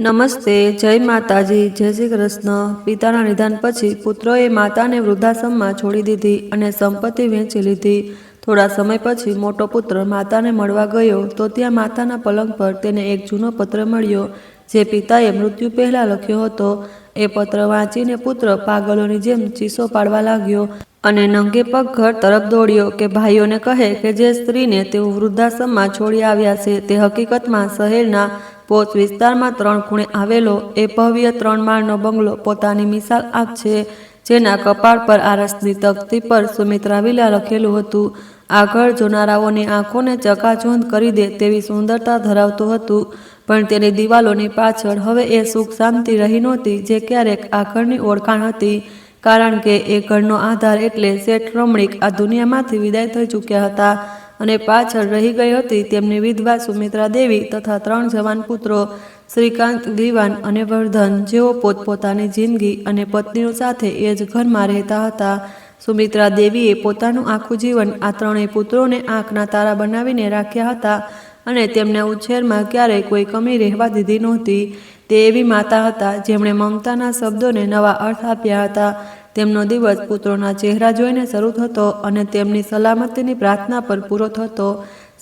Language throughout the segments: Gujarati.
નમસ્તે, જય માતાજી, જય શ્રી કૃષ્ણ। પિતાના નિધન પછી પુત્રોએ માતાને વૃદ્ધાશ્રમમાં છોડી દીધી અને સંપત્તિ વહેંચી લીધી। થોડા સમય પછી મોટો પુત્ર માતાને મળવા ગયો તો ત્યાં માતાના પલંગ પર તેને એક જૂનો પત્ર મળ્યો જે પિતાએ મૃત્યુ પહેલા લખ્યો હતો। એ પત્ર વાંચીને પુત્ર પાગલોની જેમ ચીસો પાડવા લાગ્યો અને નંગે પગ ઘર તરફ દોડ્યો કે ભાઈઓને કહે કે જે સ્ત્રીને તેઓ વૃદ્ધાશ્રમમાં છોડી આવ્યા છે તે હકીકતમાં શહેરના પોચ વિસ્તારમાં 3 ખૂણે આવેલો એ ભવ્ય 3 માળનો બંગલો પોતાની મિસાલ આંખ છે, જેના કપાળ પર આરસની તકતી પર સુમિત્રા વિલા લખેલું હતું। આ ઘર જોનારાઓની આંખોને ચકાચૌંધ કરી દે તેવી સુંદરતા ધરાવતું હતું, પણ તેની દિવાલોની પાછળ હવે એ સુખ શાંતિ રહી નહોતી જે ક્યારેક આ ઘરની ઓળખાણ હતી, કારણ કે એ ઘરનો આધાર એટલે શેઠ રમણીક આ દુનિયામાંથી વિદાય થઈ ચૂક્યા હતા અને પાછળ રહી ગઈ હતી તેમની વિધવા સુમિત્રા દેવી તથા 3 જવાન પુત્રો શ્રીકાંત, વિવાન અને વર્ધન, જેઓ પોતપોતાની જિંદગી અને પત્નીઓ સાથે એ જ ઘરમાં રહેતા હતા। સુમિત્રા દેવીએ પોતાનું આખું જીવન આ 3 પુત્રોને આંખના તારા બનાવીને રાખ્યા હતા અને તેમના ઉછેરમાં ક્યારેય કોઈ કમી રહેવા દીધી નહોતી। તે એવી માતા હતા જેમણે મમતાના શબ્દોને નવા અર્થ આપ્યા હતા। તેમનો દિવસ પુત્રોના ચહેરા જોઈને શરૂ થતો અને તેમની સલામતીની પ્રાર્થના પર પૂરો થતો।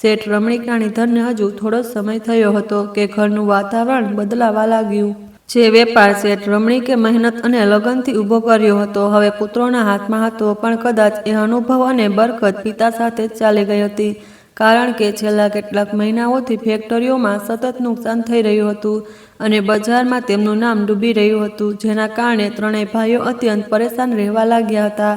શેઠ રમણીકના નિધનને હજુ થોડો સમય થયો હતો કે ઘરનું વાતાવરણ બદલાવા લાગ્યું। જે વેપાર શેઠ રમણીકે મહેનત અને લગનથી ઊભો કર્યો હતો હવે પુત્રોના હાથમાં હતો, પણ કદાચ એ અનુભવ અને બરકત પિતા સાથે જ ચાલી ગઈ હતી, કારણ કે છેલ્લા કેટલાક મહિનાઓથી ફેક્ટરીઓમાં સતત નુકસાન થઈ રહ્યું હતું અને બજારમાં તેમનું નામ ડૂબી રહ્યું હતું, જેના કારણે 3 ભાઈઓ અત્યંત પરેશાન રહેવા લાગ્યા હતા।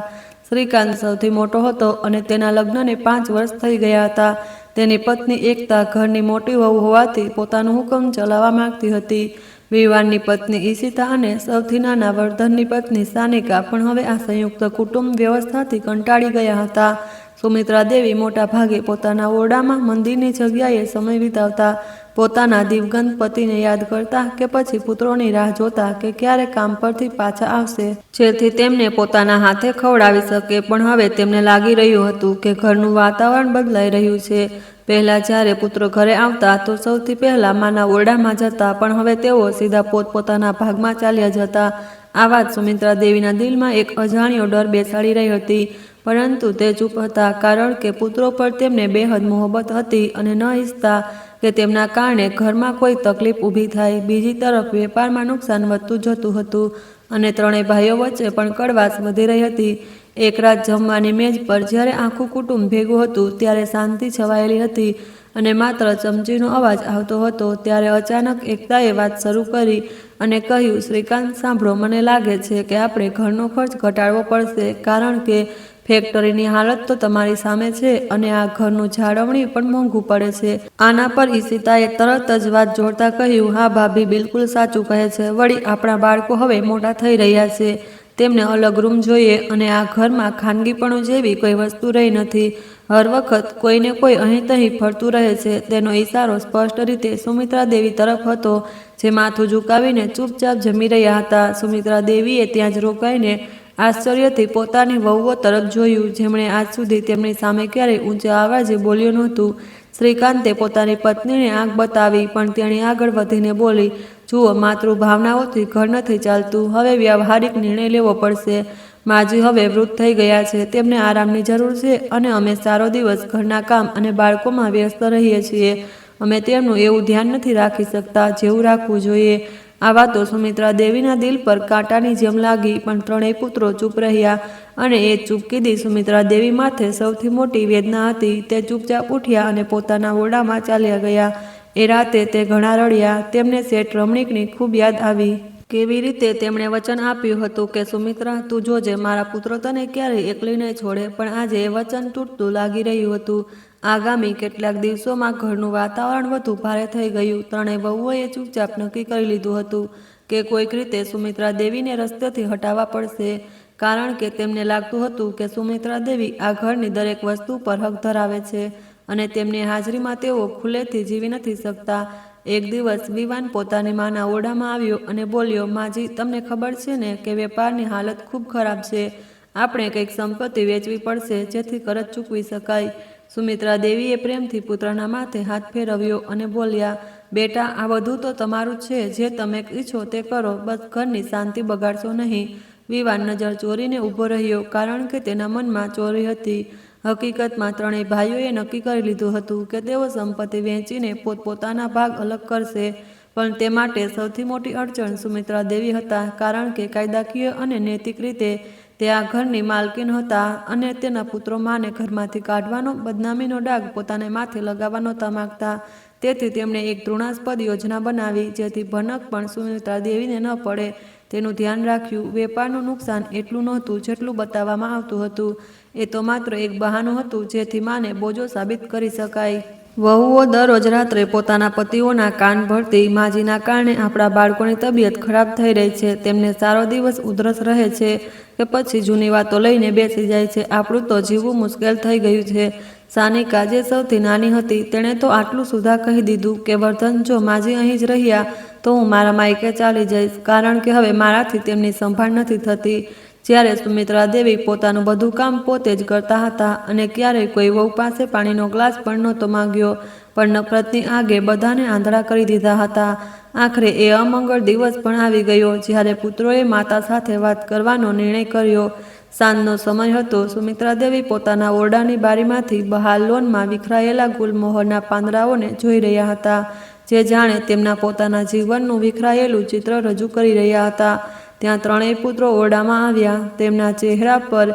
શ્રીકાંત સૌથી મોટો હતો અને તેના લગ્નને 5 વર્ષ થઈ ગયા હતા। તેની પત્ની એકતા ઘરની મોટી વહુ હોવાથી પોતાનું હુકમ ચલાવવા માંગતી હતી। વિવાનની પત્ની ઈશિતા અને સૌથી નાના વર્ધનની પત્ની સાનિકા પણ હવે આ સંયુક્ત કુટુંબ વ્યવસ્થાથી કંટાળી ગયા હતા। સુમિત્રા દેવી મોટા ભાગે પોતાના ઓરડામાં મંદિરની જગ્યાએ સમય વિતાવતા, પોતાના દિવગંત પતિને યાદ કરતા કે પછી પુત્રોની રાહ જોતા કે ક્યારે કામ પરથી પાછા આવશે જેથી તેમને પોતાના હાથે ખવડાવી શકે, પણ હવે તેમને લાગી રહ્યું હતું કે ઘરનું વાતાવરણ બદલાઈ રહ્યું છે। પહેલા જ્યારે પુત્રો ઘરે આવતા તો સૌથી પહેલા માના ઓરડામાં જતા, પણ હવે તેઓ સીધા પોતપોતાના ભાગમાં ચાલ્યા જતા। આ વાત સુમિત્રા દેવીના દિલમાં એક અજાણ્યો ડર બેસાડી રહી હતી, પરંતુ તે ચૂપ હતા, કારણ કે પુત્રો પર તેમને બેહદ મોહબ્બત હતી અને ન ઈચ્છતા કે તેમના કારણે ઘરમાં કોઈ તકલીફ ઊભી થાય। બીજી તરફ વેપારમાં નુકસાન વધતું જતું હતું અને 3 ભાઈઓ વચ્ચે પણ કડવાશ વધી રહી હતી। એક રાત જમવાની મેજ પર જ્યારે આખું કુટુંબ ભેગું હતું ત્યારે શાંતિ છવાયેલી હતી અને માત્ર ચમચીનો અવાજ આવતો હતો, ત્યારે અચાનક એકતાએ વાત શરૂ કરી અને કહ્યું, શ્રીકાંત સાંભળો, મને લાગે છે કે આપણે ઘરનો ખર્ચ ઘટાડવો પડશે, કારણ કે ફેક્ટરીની હાલત તો તમારી સામે છે અને આ ઘરનું જાળવણી પણ મોંઘું પડે છે। આના પર ઈશિતાએ તરત જ વાત જોડતા કહ્યું, હા ભાભી, બિલકુલ સાચું કહે છે। વળી આપણા બાળકો હવે મોટા થઈ રહ્યા છે, તેમને અલગ રૂમ જોઈએ અને આ ઘરમાં ખાનગીપણું જેવી કોઈ વસ્તુ રહી નથી। હર વખત કોઈને કોઈ અહીં તહીં ફરતું રહે છે। તેનો ઈશારો સ્પષ્ટ રીતે સુમિત્રા દેવી તરફ હતો, જે માથું ઝુકાવીને ચૂપચાપ જમી રહ્યા હતા। સુમિત્રા દેવીએ ત્યાં જ રોકાઈને આશ્ચર્યથી પોતાની વહુઓ તરફ જોયું, જેમણે આજ સુધી તેમની સામે ક્યારેય ઊંચા અવાજે બોલ્યું નહોતું। શ્રીકાંતે પોતાની પત્નીને આંખ બતાવી, પણ તેણી આગળ વધીને બોલી, જુઓ, માતૃભાવનાઓથી ઘર નથી ચાલતું, હવે વ્યવહારિક નિર્ણય લેવો પડશે। માજી હવે વૃદ્ધ થઈ ગયા છે, તેમને આરામની જરૂર છે અને અમે સારો દિવસ ઘરના કામ અને બાળકોમાં વ્યસ્ત રહીએ છીએ। અમે તેમનું એવું ધ્યાન નથી રાખી શકતા જેવું રાખવું જોઈએ। આ વાતો સુમિત્રા દેવીના દિલ પર કાંટાની જેમ લાગી, પણ 3 પુત્રો ચૂપ રહ્યા અને એ ચૂપકીદી સુમિત્રા દેવી માથે સૌથી મોટી વેદના હતી। તે ચૂપચાપ ઉઠ્યા અને પોતાના ઓરડામાં ચાલ્યા ગયા। એ રાતે તે ઘણા રડ્યા। તેમને શેઠ રમણીકની ખૂબ યાદ આવી। કેવી રીતે તેમણે વચન આપ્યું હતું કે સુમિત્રા, તું જોજે, મારા પુત્રો તને ક્યારેય એકલી નહીં છોડે, પણ આજે એ વચન તૂટતું લાગી રહ્યું હતું। આગામી કેટલાક દિવસોમાં ઘરનું વાતાવરણ વધુ ભારે થઈ ગયું। 3 વહુઓએ ચૂપચાપ નક્કી કરી લીધું હતું કે કોઈક રીતે સુમિત્રા દેવીને રસ્તેથી હટાવવા પડશે, કારણ કે તેમને લાગતું હતું કે સુમિત્રા દેવી આ ઘરની દરેક વસ્તુ પર હક ધરાવે છે અને તેમની હાજરીમાં તેઓ ખુલ્લેથી જીવી નથી શકતા। એક દિવસ વિવાન પોતાની માના ઓરડામાં આવ્યો અને બોલ્યો, માજી, તમને ખબર છે ને કે વેપારની હાલત ખૂબ ખરાબ છે। આપણે કંઈક સંપત્તિ વેચવી પડશે જેથી કરજ ચૂકવી શકાય। સુમિત્રા દેવીએ પ્રેમથી પુત્રના માથે હાથ ફેરવ્યો અને બોલ્યા, બેટા, આ બધું તો તમારું છે. જે તમે ઈચ્છો તે કરો, બસ ઘરની શાંતિ બગાડશો નહીં. વિવાન નજર ચોરીને ઊભો રહ્યો, કારણ કે તેના મનમાં ચોરી હતી. હકીકતમાં ત્રણેય ભાઈઓએ નક્કી કરી લીધું હતું કે તેઓ સંપત્તિ વહેંચીને પોતપોતાના ભાગ અલગ કરશે. પણ તે માટે સૌથી મોટી અડચણ સુમિત્રા દેવી હતા, કારણ કે કાયદાકીય અને નૈતિક રીતે તે આ ઘરની માલકીન હતા અને તેના પુત્રો માને ઘરમાંથી કાઢવાનો, બદનામીનો ડાઘ પોતાને માથે લગાવવા નહોતા માગતા. તેથી તેમણે એક તૃણાસ્પદ યોજના બનાવી, જેથી ભનક પણ સુમિત્રા દેવીને ન પડે તેનું ધ્યાન રાખ્યું. વેપારનું નુકસાન એટલું નહોતું જેટલું બતાવવામાં આવતું હતું. એ તો માત્ર એક બહાનું હતું જેથી માને બોજો સાબિત કરી શકાય. વહુઓ દરરોજ રાત્રે પોતાના પતિઓના કાન ભરતી, માજીના કારણે આપણા બાળકોની તબિયત ખરાબ થઈ રહી છે, તેમને સારો દિવસ ઉધરસ રહે છે કે પછી જૂની વાતો લઈને બેસી જાય છે. આપણું તો જીવવું મુશ્કેલ થઈ ગયું છે. સાનિકા, જે સૌથી નાની હતી, તેણે તો આટલું સુધા કહી દીધું કે વર્ધન, જો માજી અહીં જ રહ્યા તો હું મારા માયકે ચાલી જઈશ, કારણ કે હવે મારાથી તેમની સંભાળ નથી થતી. જ્યારે સુમિત્રા દેવી પોતાનું બધું કામ પોતે જ કરતા હતા અને ક્યારેય કોઈ વહુ પાસે પાણીનો ગ્લાસ પણ નહોતો માંગ્યો, પણ નફરતની આગે બધાને આંધળા કરી દીધા હતા. આખરે એ અમંગળ દિવસ પણ આવી ગયો જ્યારે પુત્રોએ માતા સાથે વાત કરવાનો નિર્ણય કર્યો. સાંજનો સમય હતો. સુમિત્રા દેવી પોતાના ઓરડાની બારીમાંથી બહાર લોનમાં વિખરાયેલા ગુલમોહરના પાંદડાઓને જોઈ રહ્યા હતા, જે જાણે તેમના પોતાના જીવનનું વિખરાયેલું ચિત્ર રજૂ કરી રહ્યા હતા. ત્યાં ત્રણેય પુત્રો ઓરડામાં આવ્યા. તેમના ચહેરા પર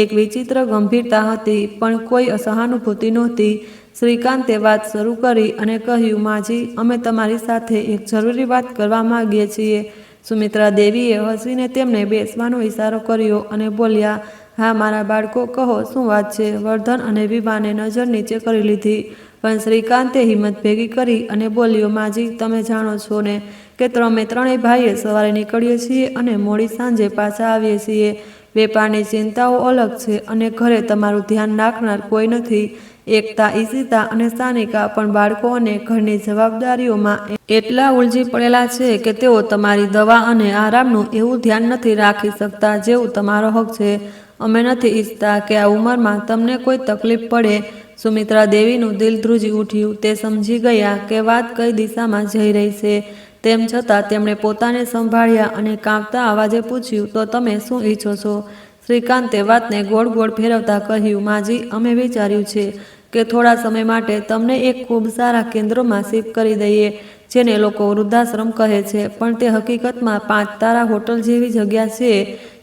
એક વિચિત્ર ગંભીરતા હતી, પણ કોઈ સહાનુભૂતિ નહોતી. શ્રીકાંતે વાત શરૂ કરી અને કહ્યું, માજી, અમે તમારી સાથે એક જરૂરી વાત કરવા માંગીએ છીએ. સુમિત્રા દેવીએ હસીને તેમને બેસવાનો ઇશારો કર્યો અને બોલ્યા, હા મારા બાળકો, કહો, શું વાત છે? વર્ધન અને વિવાને નજર નીચે કરી લીધી, પણ શ્રીકાંતે હિંમત ભેગી કરી અને બોલ્યો, માજી, તમે જાણો છો ને કે અમે ત્રણેય ભાઈએ સવારે નીકળીએ છીએ અને મોડી સાંજે પાછા આવીએ છીએ. વેપારની ચિંતાઓ અલગ છે અને ઘરે તમારું ધ્યાન રાખનાર કોઈ નથી. એકતા, ઈશિતા અને સાનિકા પણ બાળકો અને ઘરની જવાબદારીઓમાં એટલા ઉલઝી પડેલા છે કે તેઓ તમારી દવા અને આરામનું એવું ધ્યાન નથી રાખી શકતા જેવું તમારો હક છે. અમે નથી ઈચ્છતા કે આ ઉંમરમાં તમને કોઈ તકલીફ પડે. સુમિત્રા દેવીનું દિલ ધ્રુજી ઉઠ્યું. તે સમજી ગયા કે વાત કઈ દિશામાં જઈ રહી છે. તેમ છતાં તેમણે પોતાને સંભાળ્યા અને કાંપતા અવાજે પૂછ્યું, તો તમે શું ઈચ્છો છો? શ્રીકાંતે વાતને ગોળ ગોળ ફેરવતા કહ્યું, માજી, અમે વિચાર્યું છે કે થોડા સમય માટે તમને એક ખૂબ સારા કેન્દ્રમાં શિફ્ટ કરી દઈએ, જેને લોકો વૃદ્ધાશ્રમ કહે છે, પણ તે હકીકતમાં 5 તારા હોટલ જેવી જગ્યા છે,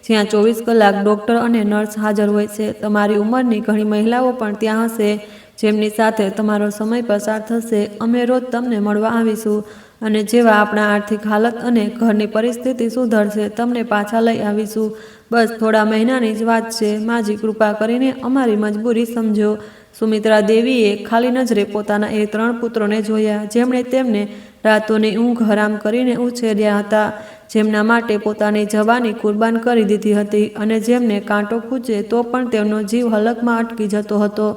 જ્યાં 24 કલાક ડૉક્ટર અને નર્સ હાજર હોય છે. તમારી ઉંમરની ઘણી મહિલાઓ પણ ત્યાં હશે, જેમની સાથે તમારો સમય પસાર થશે. અમે રોજ તમને મળવા આવીશું અને જેવા આપણા આર્થિક હાલત અને ઘરની પરિસ્થિતિ સુધરશે, તમને પાછા લઈ આવીશું. બસ થોડા મહિનાની જ વાત છે. માજી, કૃપા કરીને અમારી મજબૂરી સમજો. સુમિત્રા દેવીએ ખાલી નજરે પોતાના એ 3 પુત્રોને જોયા, જેમણે તેમને રાતોની ઊંઘ હરામ કરીને ઉછેર્યા હતા, જેમના માટે પોતાની જવાની કુરબાન કરી દીધી હતી અને જેમને કાંટો ખૂંચે તો પણ તેમનો જીવ હલકમાં અટકી જતો હતો.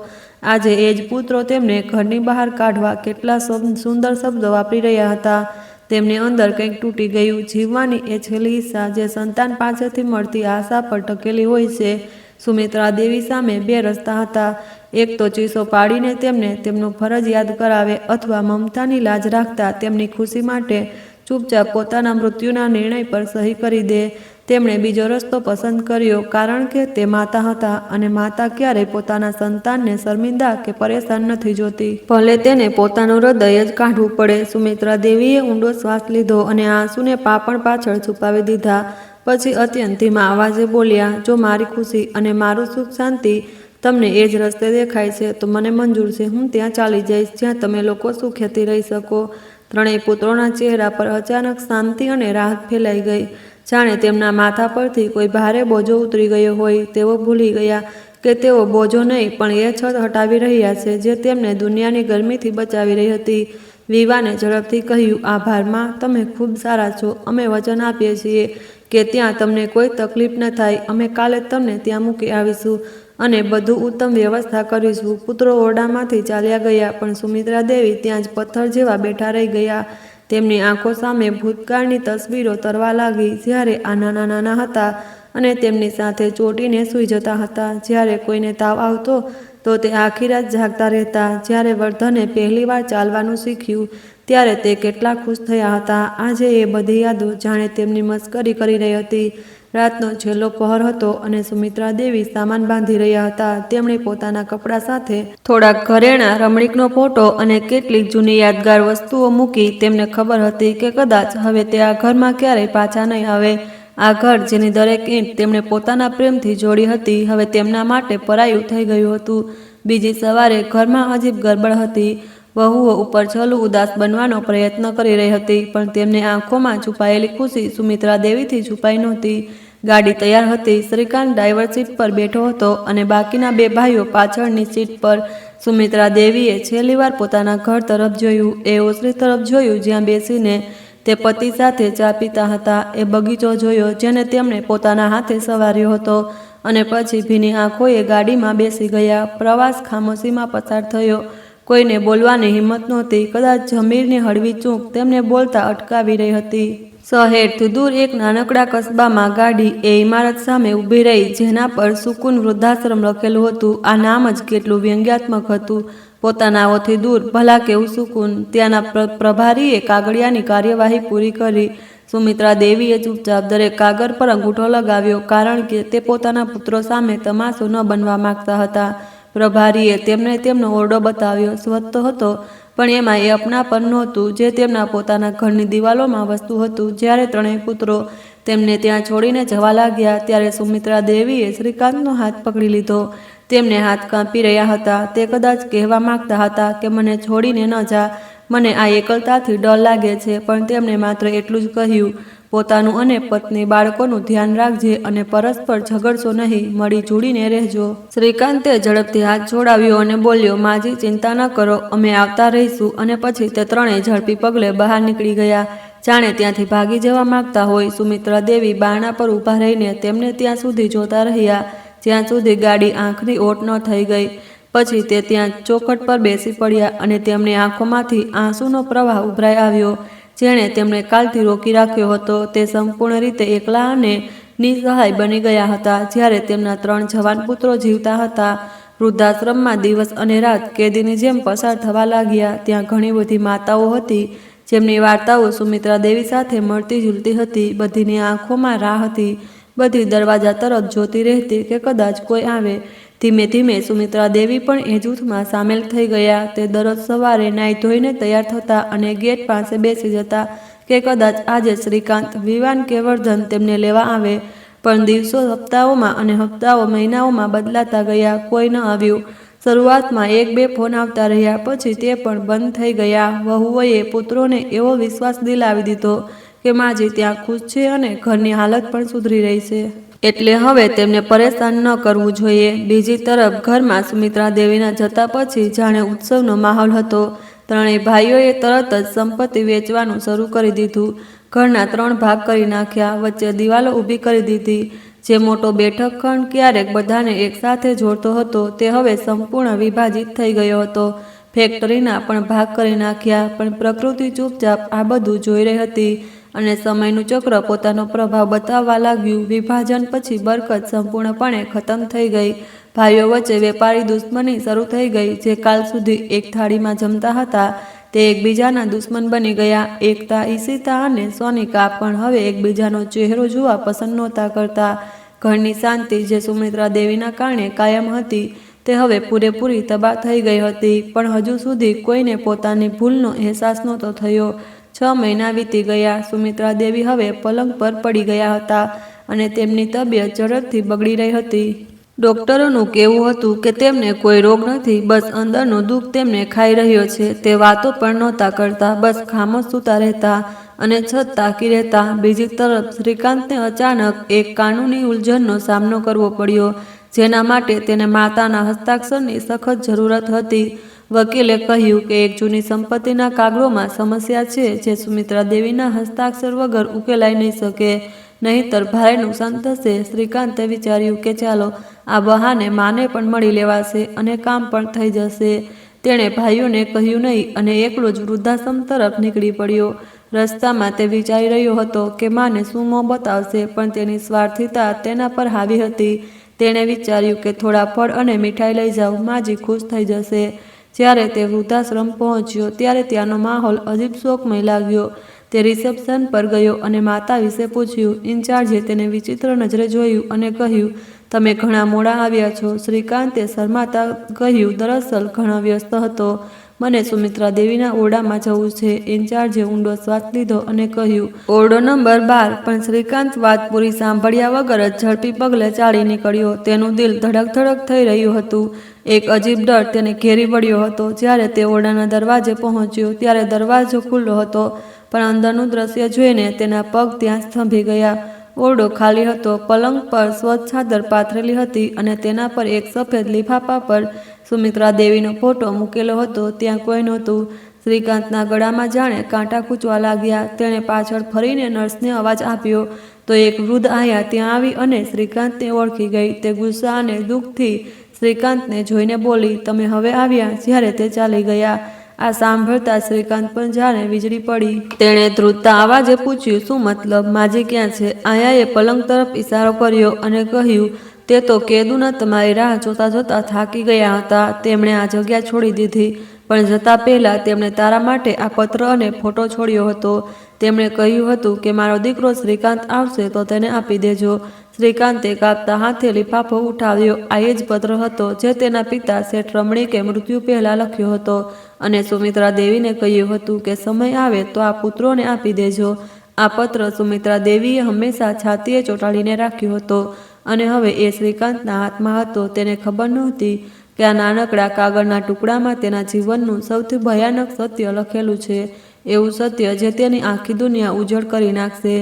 આજે એ જ પુત્રો તેમને ઘરની બહાર કાઢવા કેટલા સુંદર શબ્દો વાપરી રહ્યા હતા. તેમની અંદર કંઈક તૂટી ગયું. જીવવાની એ છેલ્લી ઈચ્છા જે સંતાન પાસેથી મળતી આશા પર ટકેલી હોય છે. સુમિત્રા દેવી સામે 2 રસ્તા હતા. એક તો ચીસો પાડીને તેમને તેમનું ફરજ યાદ કરાવે, અથવા મમતાની લાજ રાખતા તેમની ખુશી માટે ચૂપચાપ પોતાના મૃત્યુના નિર્ણય પર સહી કરી દે. તેમણે બીજો રસ્તો પસંદ કર્યો, કારણ કે તે માતા હતા અને માતા ક્યારેય પોતાના સંતાનને શર્મિંદા કે પરેશાન નથી જોતી, ભલે તેને પોતાનું હૃદય જ કાઢવું પડે. સુમિત્રા દેવીએ ઊંડો શ્વાસ લીધો અને આંસુને પાપણ પાછળ છુપાવી દીધા. પછી અત્યંત ધીમા અવાજે બોલ્યા, જો મારી ખુશી અને મારું સુખ શાંતિ તમને એ જ રસ્તે દેખાય છે તો મને મંજૂર છે. હું ત્યાં ચાલી જઈશ જ્યાં તમે લોકો સુખેથી રહી શકો. ત્રણેય પુત્રોના ચહેરા પર અચાનક શાંતિ અને રાહત ફેલાઈ ગઈ, જાણે તેમના માથા પરથી કોઈ ભારે બોજો ઉતરી ગયો હોય. તેઓ ભૂલી ગયા કે તેઓ બોજો નહીં પણ એ છત હટાવી રહ્યા છે જે તેમને દુનિયાની ગરમીથી બચાવી રહી હતી. વિવાને ઝડપથી કહ્યું, આભાર માં, તમે ખૂબ સારા છો. અમે વચન આપીએ છીએ કે ત્યાં તમને કોઈ તકલીફ ન થાય. અમે કાલે તમને ત્યાં મૂકી આવીશું અને બધું ઉત્તમ વ્યવસ્થા કરીશું. પુત્રો ઓરડામાંથી ચાલ્યા ગયા, પણ સુમિત્રા દેવી ત્યાં જ પથ્થર જેવા બેઠા રહી ગયા. તેમની આંખો સામે ભૂતકાળની તસવીરો તરવા લાગી, જ્યારે આ નાના નાના હતા અને તેમની સાથે ચોટીને સૂઈ જતા હતા. જ્યારે કોઈને તાવ આવતો તો તે આખી રાત જાગતા રહેતા. જ્યારે વર્ધને પહેલીવાર ચાલવાનું શીખ્યું ત્યારે તે કેટલા ખુશ થયા હતા. આજે એ બધી યાદો જાણે તેમની મસ્કરી કરી રહી હતી. રાતનો છેલ્લો પહોર હતો અને સુમિત્રા દેવી સામાન બાંધી રહ્યા હતા. તેમણે પોતાના કપડાં સાથે થોડાક ઘરેણાં, રમણીકનો ફોટો અને કેટલીક જૂની યાદગાર વસ્તુઓ મૂકી. તેમને ખબર હતી કે કદાચ હવે તે આ ઘરમાં ક્યારેય પાછા નહીં આવે. આ ઘર જેની દરેક ઈંટ તેમણે પોતાના પ્રેમથી જોડી હતી, હવે તેમના માટે પરાયું થઈ ગયું હતું. બીજી સવારે ઘરમાં અજીબ ગડબડ હતી. વહુઓ ઉપર છલું ઉદાસ બનવાનો પ્રયત્ન કરી રહી હતી, પણ તેમની આંખોમાં છુપાયેલી ખુશી સુમિત્રા દેવીથી છુપાઈ નહોતી. ગાડી તૈયાર હતી. શ્રીકાંત ડ્રાઈવર સીટ પર બેઠો હતો અને બાકીના બે ભાઈઓ પાછળની સીટ પર. સુમિત્રા દેવીએ છેલ્લીવાર પોતાના ઘર તરફ જોયું. એ ઓસરી તરફ જોયું જ્યાં બેસીને તે પતિ સાથે ચા પીતા હતા. એ બગીચો જોયો જેને તેમણે પોતાના હાથે સવાર્યો હતો અને પછી ભીની આંખોએ ગાડીમાં બેસી ગયા. પ્રવાસ ખામોશીમાં પસાર થયો. કોઈને બોલવાની હિંમત નહોતી. કદાચ જમીરની હળવી ચૂંક તેમને બોલતા અટકાવી રહી હતી. શહેરથી દૂર એક નાનકડા કસ્બામાં ગાડી એ ઇમારત સામે ઊભી રહી જેના પર સુકૂન વૃદ્ધાશ્રમ લખેલું હતું. આ નામ જ કેટલું વ્યંગ્યાત્મક હતું. પોતાનાઓથી દૂર, ભલા કેવું સુકૂન. ત્યાંના પ્રભારીએ કાગળિયાની કાર્યવાહી પૂરી કરી. સુમિત્રા દેવીએ ચૂપચાપ દરેક કાગળ પર અંગૂઠો લગાવ્યો, કારણ કે તે પોતાના પુત્રો સામે તમાશો ન બનવા માંગતા હતા. પ્રભારીએ તેમને તેમનો ઓરડો બતાવ્યો. સ્વચ્છ હતો, પણ એમાં એ અપનાપન નહોતું જે તેમના પોતાના ઘરની દિવાલોમાં વસતું હતું. જ્યારે ત્રણેય પુત્રો તેમને ત્યાં છોડીને જવા લાગ્યા ત્યારે સુમિત્રા દેવીએ શ્રીકાંતનો હાથ પકડી લીધો. તેમને હાથ કાંપી રહ્યા હતા. તે કદાચ કહેવા માંગતા હતા કે મને છોડીને ન જા, મને આ એકલતાથી ડર લાગે છે, પણ તેમણે માત્ર એટલું જ કહ્યું, પોતાનું અને પત્ની બાળકોનું ધ્યાન રાખજે અને પરસ્પર ઝઘડશો નહીં, મળી જોડીને રહેજો. શ્રીકાંતે ઝડપથી હાથ છોડાવ્યો અને બોલ્યો, માજી ચિંતા ન કરો, અમે આવતા રહીશું. અને પછી તે ત્રણેય ઝડપી પગલે બહાર નીકળી ગયા, જાણે ત્યાંથી ભાગી જવા માંગતા હોય. સુમિત્રા દેવી બારણા પર ઊભા રહીને તેમને ત્યાં સુધી જોતા રહ્યા જ્યાં સુધી ગાડી આંખની ઓટ ન થઈ ગઈ. પછી તે ત્યાં ચોખટ પર બેસી પડ્યા અને તેમની આંખોમાંથી આંસુનો પ્રવાહ ઉભરાઈ આવ્યો, જેણે તેમણે કાલથી રોકી રાખ્યો હતો. તે સંપૂર્ણ રીતે એકલા અને નિસહાય બની ગયા હતા. જ્યારે તેમના 3 જવાન પુત્રો જીવતા હતા, વૃદ્ધાશ્રમમાં દિવસ અને રાત કેદીની જેમ પસાર થવા લાગ્યા. ત્યાં ઘણી બધી માતાઓ હતી જેમની વાર્તાઓ સુમિત્રા દેવી સાથે મળતી જુલતી હતી. બધીની આંખોમાં રાહ હતી. બધી દરવાજા તરફ જોતી રહેતી કે કદાચ કોઈ આવે. ધીમે ધીમે સુમિત્રા દેવી પણ એ જૂથમાં સામેલ થઈ ગયા. તે દરરોજ સવારે નાઈ ધોઈને તૈયાર થતા અને ગેટ પાસે બેસી જતા કે કદાચ આજે શ્રીકાંત, વિવાન કે વર્ધન તેમને લેવા આવે. પણ દિવસો હપ્તાઓમાં અને હપ્તાઓ મહિનાઓમાં બદલાતા ગયા. કોઈ ન આવ્યું. શરૂઆતમાં 1-2 ફોન આવતા રહ્યા, પછી તે પણ બંધ થઈ ગયા. વહુઓએ પુત્રોને એવો વિશ્વાસ દિલાવી દીધો કે માજી ત્યાં ખુશ છે અને ઘરની હાલત પણ સુધરી રહી છે, એટલે હવે તેમને પરેશાન ન કરવું જોઈએ. બીજી તરફ ઘરમાં સુમિત્રા દેવીના જતા પછી જાણે ઉત્સવનો માહોલ હતો. ત્રણેય ભાઈઓએ તરત જ સંપત્તિ વેચવાનું શરૂ કરી દીધું. ઘરના 3 ભાગ કરી નાખ્યા. વચ્ચે દિવાલો ઊભી કરી દીધી. જે મોટો બેઠક ખંડ ક્યારેક બધાને એકસાથે જોડતો હતો તે હવે સંપૂર્ણ વિભાજિત થઈ ગયો હતો. ફેક્ટરીના પણ ભાગ કરી નાખ્યા. પણ પ્રકૃતિ ચૂપચાપ આ બધું જોઈ રહી હતી અને સમયનું ચક્ર પોતાનો પ્રભાવ બતાવવા લાગ્યું. વિભાજન પછી બરકત સંપૂર્ણપણે ખતમ થઈ ગઈ. ભાઈઓ વચ્ચે વેપારી દુશ્મની શરૂ થઈ ગઈ. જે કાલ સુધી એક થાળીમાં જમતા હતા તે એકબીજાના દુશ્મન બની ગયા. એકતા, ઈશિતા અને સોનિકા પણ હવે એકબીજાનો ચહેરો જોવા પસંદ નહોતા કરતા. ઘરની શાંતિ જે સુમિત્રા દેવીના કારણે કાયમ હતી તે હવે પૂરેપૂરી તબાહ થઈ ગઈ હતી. પણ હજુ સુધી કોઈને પોતાની ભૂલનો અહેસાસ નહોતો થયો. 6 મહિના વીતી ગયા. સુમિત્રા દેવી હવે પલંગ પર પડી ગયા હતા અને તેમની તબિયત ઝડપથી બગડી રહી હતી. ડોક્ટરોનું કહેવું હતું કે તેમને કોઈ રોગ નથી, બસ અંદરનું દુઃખ તેમને ખાઈ રહ્યો છે. તે વાતો પણ નહોતા કરતા, બસ ખામોશ સૂતા રહેતા અને છત તાકી રહેતા. બીજી તરફ શ્રીકાંતને અચાનક એક કાનૂની ઉલઝનનો સામનો કરવો પડ્યો, જેના માટે તેને માતાના હસ્તાક્ષરની સખત જરૂરત હતી. વકીલે કહ્યું કે એક જૂની સંપત્તિના કાગળોમાં સમસ્યા છે જે સુમિત્રા દેવીના હસ્તાક્ષર વગર ઉકેલાઈ નહીં શકે, નહીંતર ભારે નુકસાન થશે. શ્રીકાંતે વિચાર્યું કે ચાલો આ બહાને માને પણ મળી લેવાશે અને કામ પણ થઈ જશે. તેણે ભાઈઓને કહ્યું નહીં અને એકલો જ વૃદ્ધાશ્રમ તરફ નીકળી પડ્યો. રસ્તામાં તે વિચારી રહ્યો હતો કે માને શું મોં બતાવશે, પણ તેની સ્વાર્થિતા તેના પર હાવી હતી. તેણે વિચાર્યું કે થોડા ફળ અને મીઠાઈ લઈ જાઉં, માજી ખુશ થઈ જશે. જ્યારે તે વૃદ્ધાશ્રમ પહોંચ્યો ત્યારે ત્યાંનો માહોલ અજીબ શોકમય લાગ્યો. તે રિસેપ્શન પર ગયો અને માતા વિશે પૂછ્યું. ઇન્ચાર્જે તેને વિચિત્ર નજરે જોયું અને કહ્યું, તમે ઘણા મોડા આવ્યા છો. શ્રીકાંતે શરમાતા કહ્યું, દરઅસલ ઘણો વ્યસ્ત હતો. મને સુમિત્રા દેવીના ઓરડામાં જવું છે. ઇન્ચાર્જે ઊંડો શ્વાસ લીધો અને કહ્યું, ઓરડો નંબર 12. પણ શ્રીકાંત વાત પૂરી સાંભળ્યા વગર જ ઝડપી પગલે ચાલી નીકળ્યો. તેનું દિલ ધડક ધડક થઈ રહ્યું હતું. એક અજીબ ડર તેને ઘેરી વળ્યો હતો. જ્યારે તે ઓરડાના દરવાજે પહોંચ્યો ત્યારે દરવાજો ખુલ્લો હતો, પણ અંદરનું દ્રશ્ય જોઈને તેના પગ ત્યાં સ્તંભી ગયા. ઓરડો ખાલી હતો. પલંગ પર સ્વચ્છ ચાદર પાથરેલી હતી અને તેના પર એક સફેદ લિફાફા પર સુમિત્રા દેવીનો ફોટો મૂકેલો હતો. ત્યાં કોઈ નહોતું. શ્રીકાંતના ગળામાં જાણે કાંટા ખૂંચવા લાગ્યા. તેણે પાછળ ફરીને નર્સને અવાજ આપ્યો તો એક વૃદ્ધ આયા ત્યાં આવી અને શ્રીકાંતને ઓળખી ગઈ. તે ગુસ્સા અને દુઃખથી શ્રીકાંતને જોઈને બોલી, તમે હવે આવ્યા. જ્યારે તે ચાલી ગયા. આ સાંભળતા શ્રીકાંત પણ જાણે વીજળી પડી. તેણે ધ્રુજતા અવાજે પૂછ્યું, શું મતલબ? માજી ક્યાં છે? આયાએ પલંગ તરફ ઇશારો કર્યો અને કહ્યું, તે તો કેદુના તમારી રાહ જોતા જોતા થાકી ગયા હતા. તેમણે આ જગ્યા છોડી દીધી, પણ જતા પહેલા તેમણે તારા માટે આ પત્ર અને ફોટો છોડ્યો હતો. તેમણે કહ્યું હતું કે મારો દીકરો શ્રીકાંત આવશે તો તેને આપી દેજો. શ્રીકાંતે કાપતા હાથે લિફાફો ઉઠાવ્યો. આ એ જ પત્ર હતો જે તેના પિતા શેઠ રમણીકે મૃત્યુ પહેલા લખ્યો હતો અને સુમિત્રા દેવીને કહ્યું હતું કે સમય આવે તો આ પુત્રોને આપી દેજો. આ પત્ર સુમિત્રા દેવીએ હંમેશા છાતીએ ચોંટાડીને રાખ્યો હતો અને હવે એ શ્રીકાંતના હાથમાં હતો. તેને ખબર નહોતી કે આ નાનકડા કાગળના ટુકડામાં તેના જીવનનું સૌથી ભયાનક સત્ય લખેલું છે. એવું સત્ય જે તેની આખી દુનિયા ઉજ્જડ કરી નાખશે.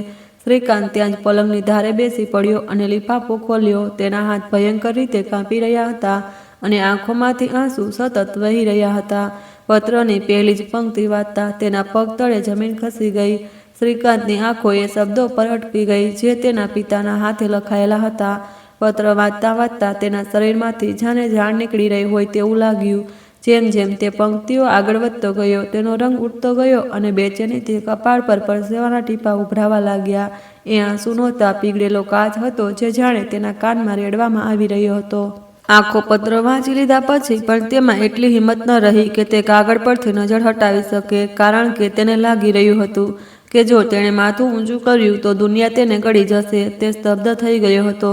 શ્રીકાંત ત્યાં જ પલંગની ધારે બેસી પડ્યો અને લિફાફો ખોલ્યો. તેના હાથ ભયંકર રીતે કાંપી રહ્યા હતા અને આંખોમાંથી આંસુ સતત વહી રહ્યા હતા. પત્રની પહેલી જ પંક્તિ વાંચતા તેના પગ તળે જમીન ખસી ગઈ. શ્રીકાંતની આંખો એ શબ્દો પર અટકી ગઈ જે તેના પિતાના હાથે લખાયેલા હતા. પત્ર વાંચતા વાંચતા તેના શરીરમાંથી જાણે જાણ નીકળી રહી હોય તેવું લાગ્યું. જેમ જેમ તે પંક્તિઓ આગળ વધતો ગયો તેનો રંગ ઉઠતો ગયો અને બેચેનીથી કપાળ પર પરસેવાના ટીપા ઉભરાવા લાગ્યા. એ આંસુ નહોતા, પીગળેલો કાચ હતો જે જાણે તેના કાનમાં રેડવામાં આવી રહ્યો હતો. આખો પત્ર વાંચી લીધા પછી પણ તેમાં એટલી હિંમત ન રહી કે તે કાગળ પરથી નજર હટાવી શકે, કારણ કે તેને લાગી રહ્યું હતું કે જો તેણે માથું ઊંચું કર્યું તો દુનિયા તેને ગળી જશે. તે સ્તબ્ધ થઈ ગયો હતો,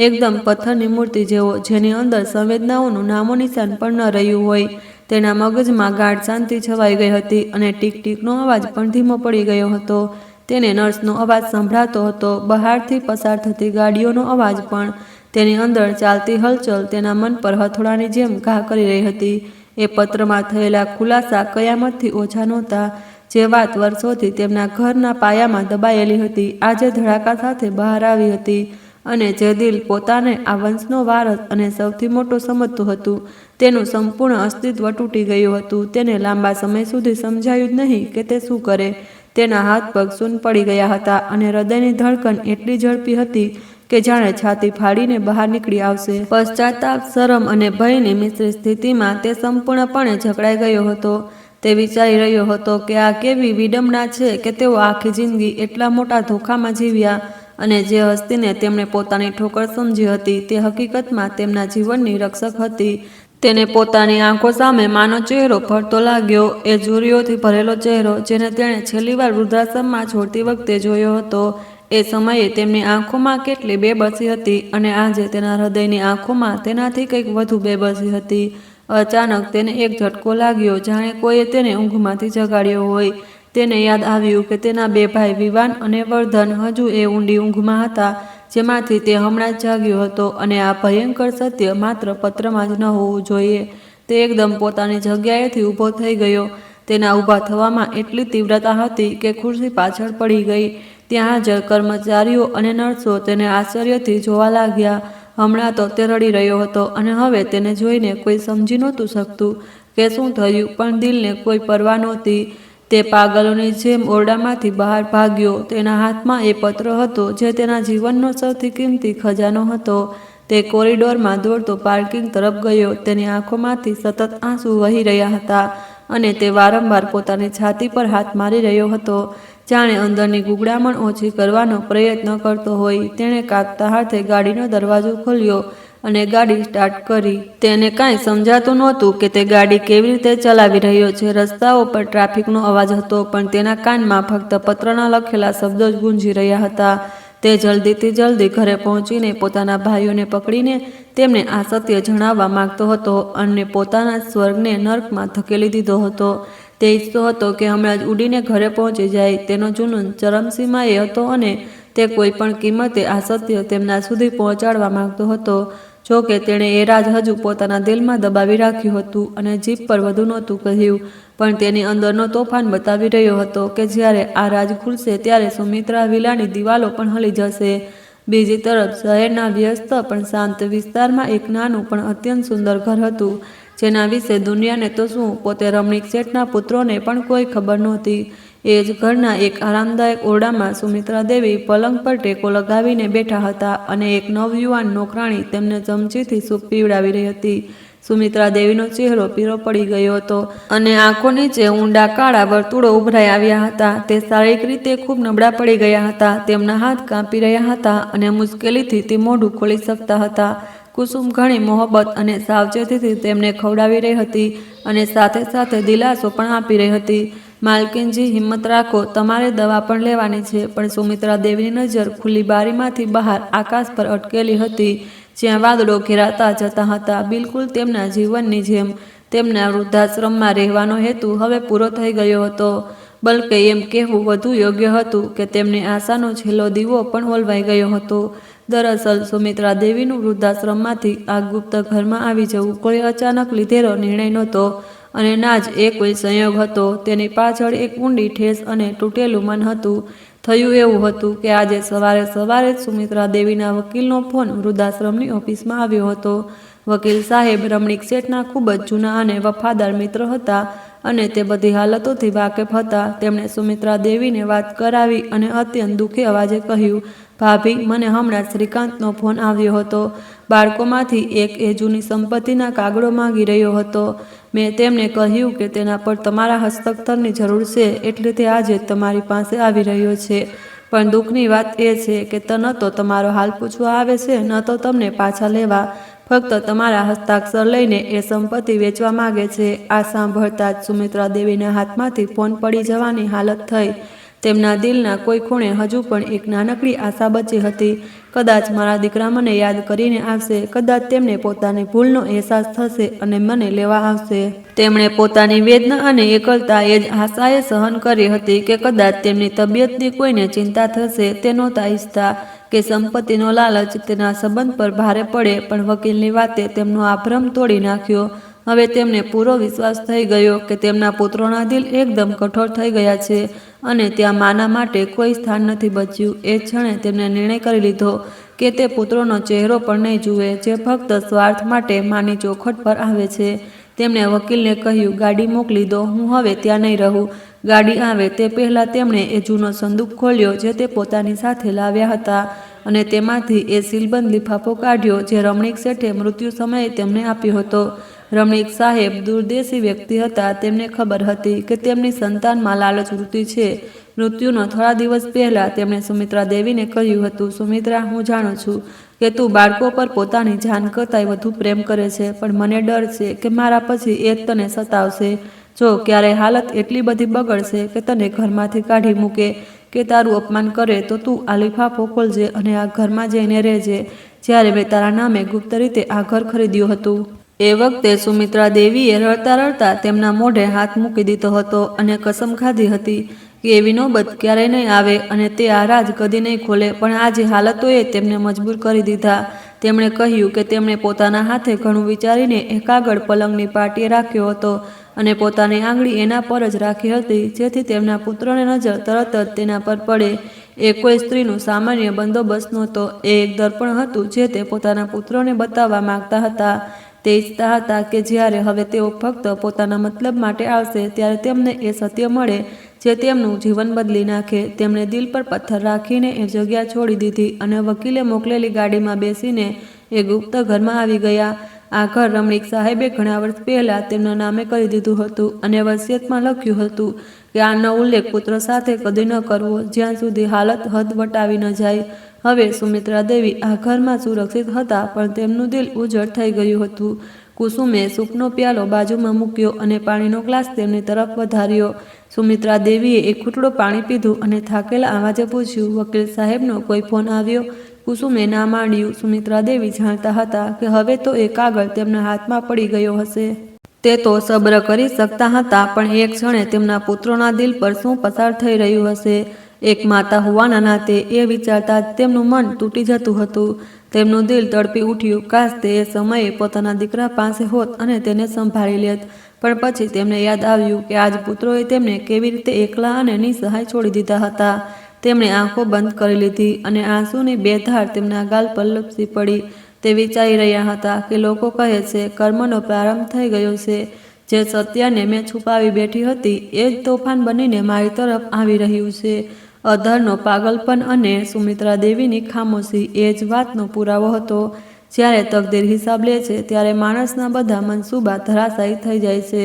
એકદમ પથ્થરની મૂર્તિ જેવો, જેની અંદર સંવેદનાઓનું નામો નિશાન પણ ન રહ્યું હોય. તેના મગજમાં ગાઢ શાંતિ છવાઈ ગઈ હતી અને ટીક ટીકનો અવાજ પણ ધીમો પડી ગયો હતો. તેને નર્સનો અવાજ સંભળાતો હતો, બહારથી પસાર થતી ગાડીઓનો અવાજ પણ. તેની અંદર ચાલતી હલચલ તેના મન પર હથોડાની જેમ ઘા કરી રહી હતી. એ પત્રમાં થયેલા ખુલાસા કયામતથી ઓછા નહોતા. જે વાત વર્ષોથી તેમના ઘરના પાયામાં દબાયેલી હતી આજે ધડાકા સાથે બહાર આવી હતી અને જે દિલ પોતાને આ વંશનો વારસ અને સૌથી મોટો સમજતું હતું તેનું સંપૂર્ણ અસ્તિત્વ તૂટી ગયું હતું. તેને લાંબા સમય સુધી સમજાયું જ નહીં કે તે શું કરે. તેના હાથ પગ સૂન પડી ગયા હતા અને હૃદયની ધડકન એટલી ઝડપી હતી કે જાણે છાતી ફાડીને બહાર નીકળી આવશે. પશ્ચાતાપ, શરમ અને ભયની મિશ્રિત સ્થિતિમાં તે સંપૂર્ણપણે જકડાઈ ગયો હતો. તે વિચારી રહ્યો હતો કે આ કેવી વિડંબના છે કે તેઓ આખી જિંદગી એટલા મોટા ધોખામાં જીવ્યા અને જે હસ્તીને તેમણે પોતાની ઠોકર સમજી હતી તે હકીકતમાં તેમના જીવનની રક્ષક હતી. તેને પોતાની આંખો સામે માનો ચહેરો ફરતો લાગ્યો, એ જુરીઓથી ભરેલો ચહેરો જેને તેણે છેલ્લીવાર વૃદ્ધાશ્રમમાં છોડતી વખતે જોયો હતો. એ સમયે તેમની આંખોમાં કેટલી બેબસી હતી અને આજે તેના હૃદયની આંખોમાં તેનાથી કંઈક વધુ બેબસી હતી. અચાનક તેને એક ઝટકો લાગ્યો, જાણે કોઈએ તેને ઊંઘમાંથી જગાડ્યો હોય. તેને યાદ આવ્યું કે તેના બે ભાઈ વિવાન અને વર્ધન હજુ એ ઊંડી ઊંઘમાં હતા જેમાંથી તે હમણાં જ જાગ્યો હતો અને આ ભયંકર સત્ય માત્ર પત્રમાં જ ન હોવું જોઈએ. તે એકદમ પોતાની જગ્યાએથી ઊભો થઈ ગયો. તેના ઊભા થવામાં એટલી તીવ્રતા હતી કે ખુરશી પાછળ પડી ગઈ. ત્યાં હાજર કર્મચારીઓ અને નર્સો તેને આશ્ચર્યથી જોવા લાગ્યા. હમણાં તો તે રડી રહ્યો હતો અને હવે તેને જોઈને કોઈ સમજી નહોતું શકતું કે શું થયું, પણ દિલને કોઈ પરવા નહોતી. તે પાગલોની જેમ ઓરડામાંથી બહાર ભાગ્યો. તેના હાથમાં એ પત્ર હતો જે તેના જીવનનો સૌથી કિંમતી ખજાનો હતો. તે કોરિડોરમાં દોડતો પાર્કિંગ તરફ ગયો. તેની આંખોમાંથી સતત આંસુ વહી રહ્યા હતા અને તે વારંવાર પોતાની છાતી પર હાથ મારી રહ્યો હતો, જાણે અંદરની ગુગડામણ ઓછી કરવાનો પ્રયત્ન કરતો હોય. તેણે કાપતા હાથે ગાડીનો દરવાજો ખોલ્યો અને ગાડી સ્ટાર્ટ કરી. તેને કાંઈ સમજાતું નહોતું કે તે ગાડી કેવી રીતે ચલાવી રહ્યો છે. રસ્તાઓ પર ટ્રાફિકનો અવાજ હતો, પણ તેના કાનમાં ફક્ત પત્રના લખેલા શબ્દો જ ગુંજી રહ્યા હતા. તે જલ્દીથી જલ્દી ઘરે પહોંચીને પોતાના ભાઈઓને પકડીને તેમને આ સત્ય જણાવવા માંગતો હતો અને પોતાના સ્વર્ગને નર્કમાં ધકેલી દીધો હતો. તે ઈચ્છતો હતો કે હમણાં જ ઉડીને ઘરે પહોંચી જાય. તેનો જુનૂન ચરમસીમાએ હતો અને તે કોઈ પણ કિંમતે આ સત્ય તેમના સુધી પહોંચાડવા માંગતો હતો. જો કે તેણે એ રાજ હજુ પોતાના દિલમાં દબાવી રાખ્યું હતું અને જીભ પર વધુ નહોતું કહ્યું, પણ તેની અંદરનો તોફાન બતાવી રહ્યો હતો કે જ્યારે આ રાજ ખુલશે ત્યારે સુમિત્રા વિલાની દિવાલો પણ હલી જશે. બીજી તરફ શહેરના વ્યસ્ત પણ શાંત વિસ્તારમાં એક નાનું પણ અત્યંત સુંદર ઘર હતું, જેના વિશે દુનિયાને તો શું, પોતે રમણીક શેઠના પુત્રોને પણ કોઈ ખબર નહોતી. એ જ ઘરના એક આરામદાયક ઓરડામાં સુમિત્રા દેવી પલંગ પર ટેકો લગાવીને બેઠા હતા અને એક નવયુવાન નોકરાણી તેમને ચમચીથી સૂપ પીવડાવી રહી હતી. સુમિત્રા દેવીનો ચહેરો પીળો પડી ગયો હતો અને આંખો નીચે ઊંડા કાળા વર્તુળો ઉભરાઈ આવ્યા હતા. તે શારીરિક રીતે ખૂબ નબળા પડી ગયા હતા. તેમના હાથ કાંપી રહ્યા હતા અને મુશ્કેલીથી તે મોઢું ખોલી શકતા હતા. કુસુમ ઘણી મોહબ્બત અને સાવચેતીથી તેમને ખવડાવી રહી હતી અને સાથે સાથે દિલાસો પણ આપી રહી હતી. માલકીનજી, હિંમત રાખો, તમારે દવા પણ લેવાની છે. પણ સુમિત્રા દેવીની નજર ખુલ્લી બારીમાંથી બહાર આકાશ પર અટકેલી હતી, જ્યાં વાદળો ઘેરાતા જતા હતા, બિલકુલ તેમના જીવનની જેમ. તેમના વૃદ્ધાશ્રમમાં રહેવાનો હેતુ હવે પૂરો થઈ ગયો હતો. બલકે એમ કહેવું વધુ યોગ્ય હતું કે તેમની આશાનો છેલ્લો દીવો પણ ઓલવાઈ ગયો હતો. દરઅસલ સુમિત્રા દેવીનું વૃદ્ધાશ્રમમાંથી આ ગુપ્ત ઘરમાં આવી જવું કોઈ અચાનક લીધેલો નિર્ણય નહોતો અને ના જ એ કોઈ સંયોગ હતો. તેની પાછળ એક ઊંડી ઠેસ અને તૂટેલું મન હતું. થયું એવું હતું કે આજે સવારે જ સુમિત્રા દેવીના વકીલનો ફોન વૃદ્ધાશ્રમની ઓફિસમાં આવ્યો હતો. વકીલ સાહેબ રમણીક શેઠના ખૂબ જ જૂના અને વફાદાર મિત્ર હતા અને તે બધી હાલતોથી વાકેફ હતા. તેમણે સુમિત્રા દેવીને વાત કરાવી અને અત્યંત દુઃખી અવાજે કહ્યું, ભાભી, મને હમણાં શ્રીકાંતનો ફોન આવ્યો હતો. બાળકોમાંથી એક એ જૂની સંપત્તિના કાગળો માંગી રહ્યો હતો. મેં તેમને કહ્યું કે તેના પર તમારા હસ્તક્ષરની જરૂર છે, એટલે તે આજે જ તમારી પાસે આવી રહ્યો છે. પણ દુઃખની વાત એ છે કે ન તો તમારો હાલ પૂછવા આવે છે, ન તો તમને પાછા લેવા. ફક્ત તમારા હસ્તાક્ષર લઈને એ સંપત્તિ વેચવા માંગે છે. આ સાંભળતા જ સુમિત્રા દેવીના હાથમાંથી ફોન પડી જવાની હાલત થઈ. તેમના દિલના કોઈ ખૂણે હજુ પણ એક નાનકડી આશા બચી હતી. કદાચ મારા દીકરા મને યાદ કરીને આવશે, કદાચ તેમને પોતાની ભૂલનો અહેસાસ થશે અને મને લેવા આવશે. તેમણે પોતાની વેદના અને એકલતા એ જ આશાએ સહન કરી હતી કે કદાચ તેમની તબિયતની કોઈને ચિંતા થશે. તે નહોતા ઈચ્છતા કે સંપત્તિનો લાલચ તેના સંબંધ પર ભારે પડે, પણ વકીલની વાતે તેમનો આ ભ્રમ તોડી નાખ્યો. હવે તેમને પૂરો વિશ્વાસ થઈ ગયો કે તેમના પુત્રોના દિલ એકદમ કઠોર થઈ ગયા છે અને ત્યાં માના માટે કોઈ સ્થાન નથી બચ્યું. એ ક્ષણે તેમને નિર્ણય કરી લીધો કે તે પુત્રોનો ચહેરો પણ નહીં જુએ, જે ફક્ત સ્વાર્થ માટે માની ચોખટ પર આવે છે. તેમણે વકીલને કહ્યું, ગાડી મોકલી દો, હું હવે ત્યાં નહીં રહું. ગાડી આવે તે પહેલાં તેમણે એ જૂનો સંદૂક ખોલ્યો જે તે પોતાની સાથે લાવ્યા હતા અને તેમાંથી એ સીલબંધ લિફાફો કાઢ્યો જે રમણીક શેઠે મૃત્યુ સમયે તેમને આપ્યો હતો. રમણીક સાહેબ દૂરદેશી વ્યક્તિ હતા. તેમને ખબર હતી કે તેમની સંતાનમાં લાલચ વૃત્તિ છે. મૃત્યુનો થોડા દિવસ પહેલાં તેમણે સુમિત્રા દેવીને કહ્યું હતું, સુમિત્રા, હું જાણું છું કે તું બાળકો પર પોતાની જાન કરતાંય વધુ પ્રેમ કરે છે, પણ મને ડર છે કે મારા પછી એ જ તને સતાવશે. જો ક્યારેય હાલત એટલી બધી બગડશે કે તને ઘરમાંથી કાઢી મૂકે કે તારું અપમાન કરે, તો તું આ લિફાફો ખોલજે અને આ ઘરમાં જઈને રહેજે. જ્યારે મેં તારા નામે ગુપ્ત રીતે આ ઘર ખરીદ્યું હતું, એ વખતે સુમિત્રા દેવીએ રડતા રડતા તેમના મોઢે હાથ મૂકી દીધો હતો અને કસમ ખાધી હતી કે એવી નોબત ક્યારેય નહીં આવે અને તે આ રાજ કદી નહીં ખોલે. પણ આજે હાલતોએ તેમને મજબૂર કરી દીધા. તેમણે કહ્યું કે તેમણે પોતાના હાથે ઘણું વિચારીને એ કાગળ પલંગની પાટીએ રાખ્યો હતો અને પોતાની આંગળી એના પર જ રાખી હતી, જેથી તેમના પુત્રની નજર તરત જ તેના પર પડે. એ કોઈ સ્ત્રીનું સામાન્ય બંદોબસ્ત નહોતો. એ એક દર્પણ હતું જે તે પોતાના પુત્રોને બતાવવા માંગતા હતા. તે ઈચ્છતા હતા કે જ્યારે હવે તેઓ ફક્ત પોતાના મતલબ માટે આવશે ત્યારે તેમને એ સત્ય મળે જે તેમનું જીવન બદલી નાખે. તેમણે દિલ પર પથ્થર રાખીને એ જગ્યા છોડી દીધી અને વકીલે મોકલેલી ગાડીમાં બેસીને એ ગુપ્ત ઘરમાં આવી ગયા. આ ઘર રમણીક સાહેબે ઘણા વર્ષ પહેલાં તેમના નામે કરી દીધું હતું અને વસિયતમાં લખ્યું હતું કે આનો ઉલ્લેખ પુત્ર સાથે કદી ન કરવો, જ્યાં સુધી હાલત હદ વટાવી ન જાય. હવે સુમિત્રા દેવી આ ઘરમાં સુરક્ષિત હતા, પણ તેમનું દિલ ઉજળ થઈ ગયું હતું. કુસુમે સૂપનો પ્યાલો બાજુમાં મૂક્યો અને પાણીનો ગ્લાસ તેમની તરફ વધાર્યો. સુમિત્રા દેવીએ એક ઘૂંટડો પાણી પીધું અને થાકેલા આવાજે પૂછ્યું, વકીલ સાહેબનો કોઈ ફોન આવ્યો? કુસુમે ના માંડ્યું. સુમિત્રા દેવી જાણતા હતા કે હવે તો એ કાગળ તેમના હાથમાં પડી ગયો હશે. તે તો સબ્ર કરી શકતા હતા, પણ એક ક્ષણે તેમના પુત્રોના દિલ પર શું પસાર થઈ રહ્યું હશે. એક માતા હોવાના નાતે એ વિચારતા જ તેમનું મન તૂટી જતું હતું. તેમનું દિલ તડપી ઉઠ્યું. કાશ તે એ સમયે પોતાના દીકરા પાસે હોત અને તેને સંભાળી લેત. પણ પછી તેમને યાદ આવ્યું કે આજ પુત્રોએ તેમને કેવી રીતે એકલા અને નિસહાય છોડી દીધા હતા. તેમણે આંખો બંધ કરી લીધી અને આંસુની બે ધાર તેમના ગાલ પર લપસી પડી. તે વિચારી રહ્યા હતા કે લોકો કહે છે કર્મનો પ્રારંભ થઈ ગયો છે. જે સત્યને મેં છુપાવી બેઠી હતી એ જ તોફાન બનીને મારી તરફ આવી રહ્યું છે. અધરનો પાગલપન અને સુમિત્રા દેવીની ખામોશી એ જ વાતનો પુરાવો હતો. જ્યારે તકદીર હિસાબ લે છે ત્યારે માણસના બધા મનસૂબા ધરાશાયી થઈ જાય છે.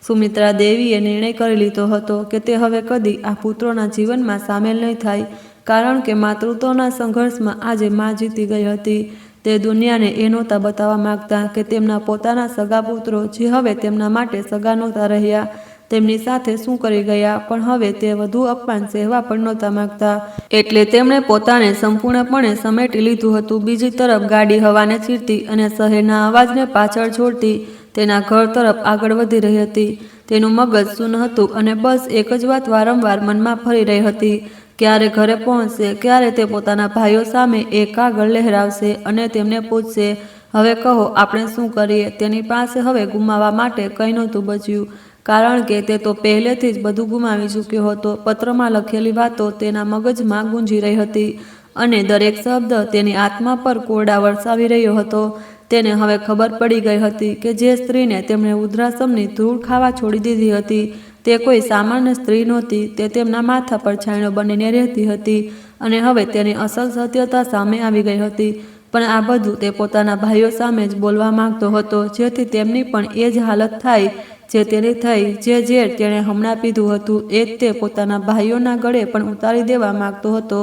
સુમિત્રા દેવીએ નિર્ણય કરી લીધો હતો કે તે હવે કદી આ પુત્રોના જીવનમાં સામેલ નહીં થાય, કારણ કે માતૃત્વના સંઘર્ષમાં આજે માં જીતી ગઈ હતી. તે દુનિયાને એ નહોતા બતાવવા માગતા કે તેમના પોતાના સગા પુત્રો, જે હવે તેમના માટે સગા નહોતા રહ્યા, તેમની સાથે શું કરી ગયા, પણ હવે તે વધુ અપમાન સહેવા પણ નહોતા માગતા. એટલે તેમણે પોતાને સંપૂર્ણપણે સમેટી લીધું હતું. બીજી તરફ ગાડી હવાને ચીરતી અને શહેરના અવાજને પાછળ છોડતી તેના ઘર તરફ આગળ વધી રહી હતી. તેનું મગજ શૂન્ય હતું અને બસ એક જ વાત વારંવાર મનમાં ફરી રહી હતી, ક્યારે ઘરે પહોંચશે, ક્યારે તે પોતાના ભાઈઓ સામે એ કાગળ લહેરાવશે અને તેમને પૂછશે, હવે કહો આપણે શું કરીએ. તેની પાસે હવે ગુમાવવા માટે કંઈ નહોતું બચ્યું, કારણ કે તે તો પહેલેથી જ બધું ગુમાવી ચૂક્યો હતો. પત્રમાં લખેલી વાતો તેના મગજમાં ગુંજી રહી હતી અને દરેક શબ્દ તેની આત્મા પર કોરડા વરસાવી રહ્યો હતો. તેને હવે ખબર પડી ગઈ હતી કે જે સ્ત્રીને તેમણે વૃદ્ધાશ્રમની ધૂળ ખાવા છોડી દીધી હતી તે કોઈ સામાન્ય સ્ત્રી નહોતી. તે તેમના માથા પર છાંયડો બનીને રહેતી હતી અને હવે તેની અસલ સત્યતા સામે આવી ગઈ હતી. પણ આ બધું તે પોતાના ભાઈઓ સામે જ બોલવા માંગતો હતો, જેથી તેમની પણ એ જ હાલત થાય જે તેની થઈ. જે ઝેર તેણે હમણાં પીધું હતું એ જ તે પોતાના ભાઈઓના ગળે પણ ઉતારી દેવા માંગતો હતો,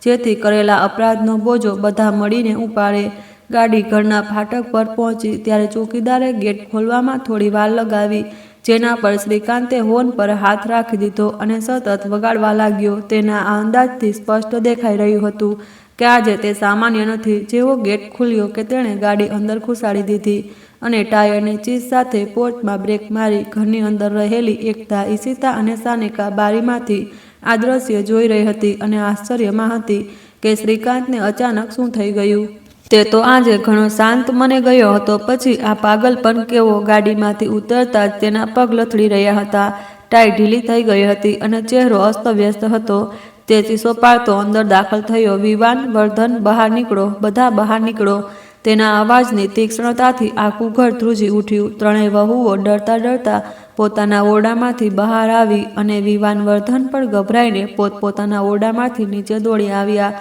જેથી કરેલા અપરાધનો બોજો બધા મળીને ઉપાડે. ગાડી ઘરના ફાટક પર પહોંચી ત્યારે ચોકીદારે ગેટ ખોલવામાં થોડી વાર લગાવી, જેના પર શ્રીકાંતે હોર્ન પર હાથ રાખી દીધો અને સતત વગાડવા લાગ્યો. તેના આ અંદાજથી સ્પષ્ટ દેખાઈ રહ્યું હતું કે આજે તે સામાન્ય નથી. જેવો ગેટ ખુલ્યો કે તેણે ગાડી અંદર ઘુસાડી દીધી અને ટાયરની ચીસ સાથે પોર્ચમાં બ્રેક મારી. ઘરની અંદર રહેલી એકતા, ઈશિતા અને સાનિકા બારીમાંથી આ દ્રશ્ય જોઈ રહી હતી અને આશ્ચર્યમાં હતી કે શ્રીકાંતને અચાનક શું થઈ ગયું. તે તો આજે ઘણો શાંત મને ગયો હતો, પછી આ પાગલપન કેવો? ગાડીમાંથી ઉતરતા જ તેના પગ લથડી રહ્યા હતા, ટાઈ ઢીલી થઈ ગઈ હતી અને ચહેરો અસ્તવ્યસ્ત હતો. તે ચીસો પાડતો અંદર દાખલ થયો. વિવાન, વર્ધન, બહાર નીકળો, બધા બહાર નીકળો. તેના અવાજની તીક્ષ્ણતાથી આખું ઘર ધ્રુજી ઉઠ્યું. ત્રણેય વહુઓ ડરતા ડરતા પોતાના ઓરડામાંથી બહાર આવી અને વિવાન, વર્ધન પણ ગભરાઈને પોતપોતાના ઓરડામાંથી નીચે દોડી આવ્યા,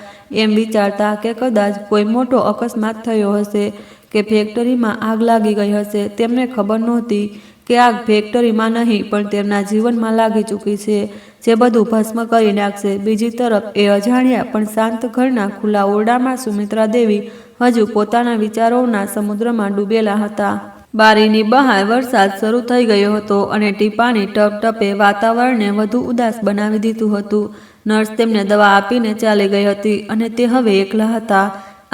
એમ વિચારતા કે કદાચ કોઈ મોટો અકસ્માત થયો હશે કે ફેક્ટરીમાં આગ લાગી ગઈ હશે. તેમને ખબર નહોતી કે આગ ફેક્ટરીમાં નહીં પણ તેમના જીવનમાં લાગી ચૂકી છે, જે બધું ભસ્મ કરી નાખશે. બીજી તરફ એ અજાણ્યા પણ શાંત ઘરના ખુલ્લા ઓરડામાં સુમિત્રા દેવી હજુ પોતાના વિચારોના સમુદ્રમાં ડૂબેલા હતા. બારીની બહાર વરસાદ શરૂ થઈ ગયો હતો અને ટીપાની ટપટપે વાતાવરણને વધુ ઉદાસ બનાવી દીધું હતું. નર્સ તેમને દવા આપીને ચાલી ગઈ હતી અને તે હવે એકલા હતા.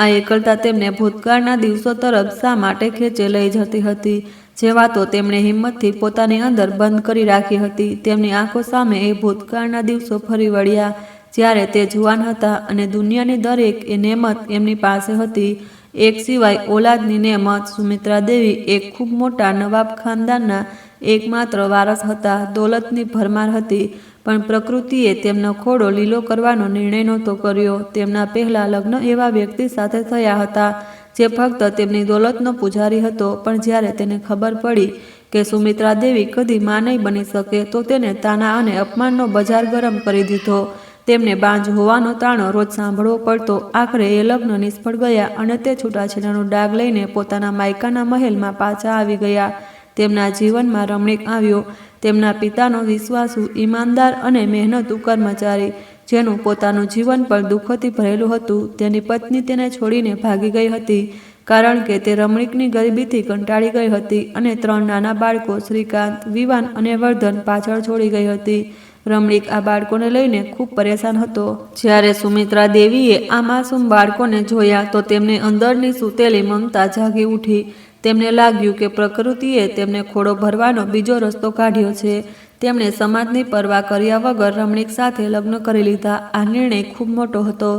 આ એકલતા તેમને ભૂતકાળના દિવસો તરફ શા માટે ખેંચે લઈ જતી હતી, જે વાતો તેમણે હિંમતથી પોતાની અંદર બંધ કરી રાખી હતી. તેમની આંખો સામે એ ભૂતકાળના દિવસો ફરી વળ્યા, જ્યારે તે જુવાન હતા અને દુનિયાની દરેક એ નેમત એમની પાસે હતી, એક સિવાય ઓલાદની નેમત. સુમિત્રા દેવી એક ખૂબ મોટા નવાબ ખાનદાનના એકમાત્ર વારસ હતા. દોલતની ભરમાર હતી, પણ પ્રકૃતિએ તેમનો ખોડો લીલો કરવાનો નિર્ણય નહોતો કર્યો. તેમના પહેલા લગ્ન એવા વ્યક્તિ સાથે થયા હતા જે ફક્ત તેમની દોલતનો પૂજારી હતો, પણ જ્યારે તેને ખબર પડી કે સુમિત્રા દેવી કદી માં નહીં બની શકે, તો તેને તાના અને અપમાનનો બજાર ગરમ કરી દીધો. તેમને બાંજ હોવાનો તાણો રોજ સાંભળવો પડતો. આખરે એ લગ્ન નિષ્ફળ ગયા અને તે છૂટાછેડાનો ડાઘ લઈને પોતાના માયકાના મહેલમાં પાછા આવી ગયા. તેમના જીવનમાં રમણીક આવ્યો. તેમના પિતાનો વિશ્વાસુ, ઈમાનદાર અને મહેનતુ કર્મચારી, જેનું પોતાનું જીવન પણ દુઃખોથી ભરેલું હતું. તેની પત્ની તેને છોડીને ભાગી ગઈ હતી, કારણ કે તે રમણીકની ગરીબીથી કંટાળી ગઈ હતી અને 3 નાના બાળકો શ્રીકાંત, વિવાન અને વર્ધન પાછળ છોડી ગઈ હતી. રમણીક આ બાળકોને લઈને ખૂબ પરેશાન હતો. જ્યારે સુમિત્રા દેવીએ આ માસૂમ બાળકોને જોયા તો તેમને અંદરની સૂતેલી મમતા જાગી ઉઠી. તેમને લાગ્યું કે પ્રકૃતિએ તેમને ખોળો ભરવાનો બીજો રસ્તો કાઢ્યો છે. તેમણે સમાજની પરવા કર્યા વગર રમણીક સાથે લગ્ન કરી લીધા. આ નિર્ણય ખૂબ મોટો હતો.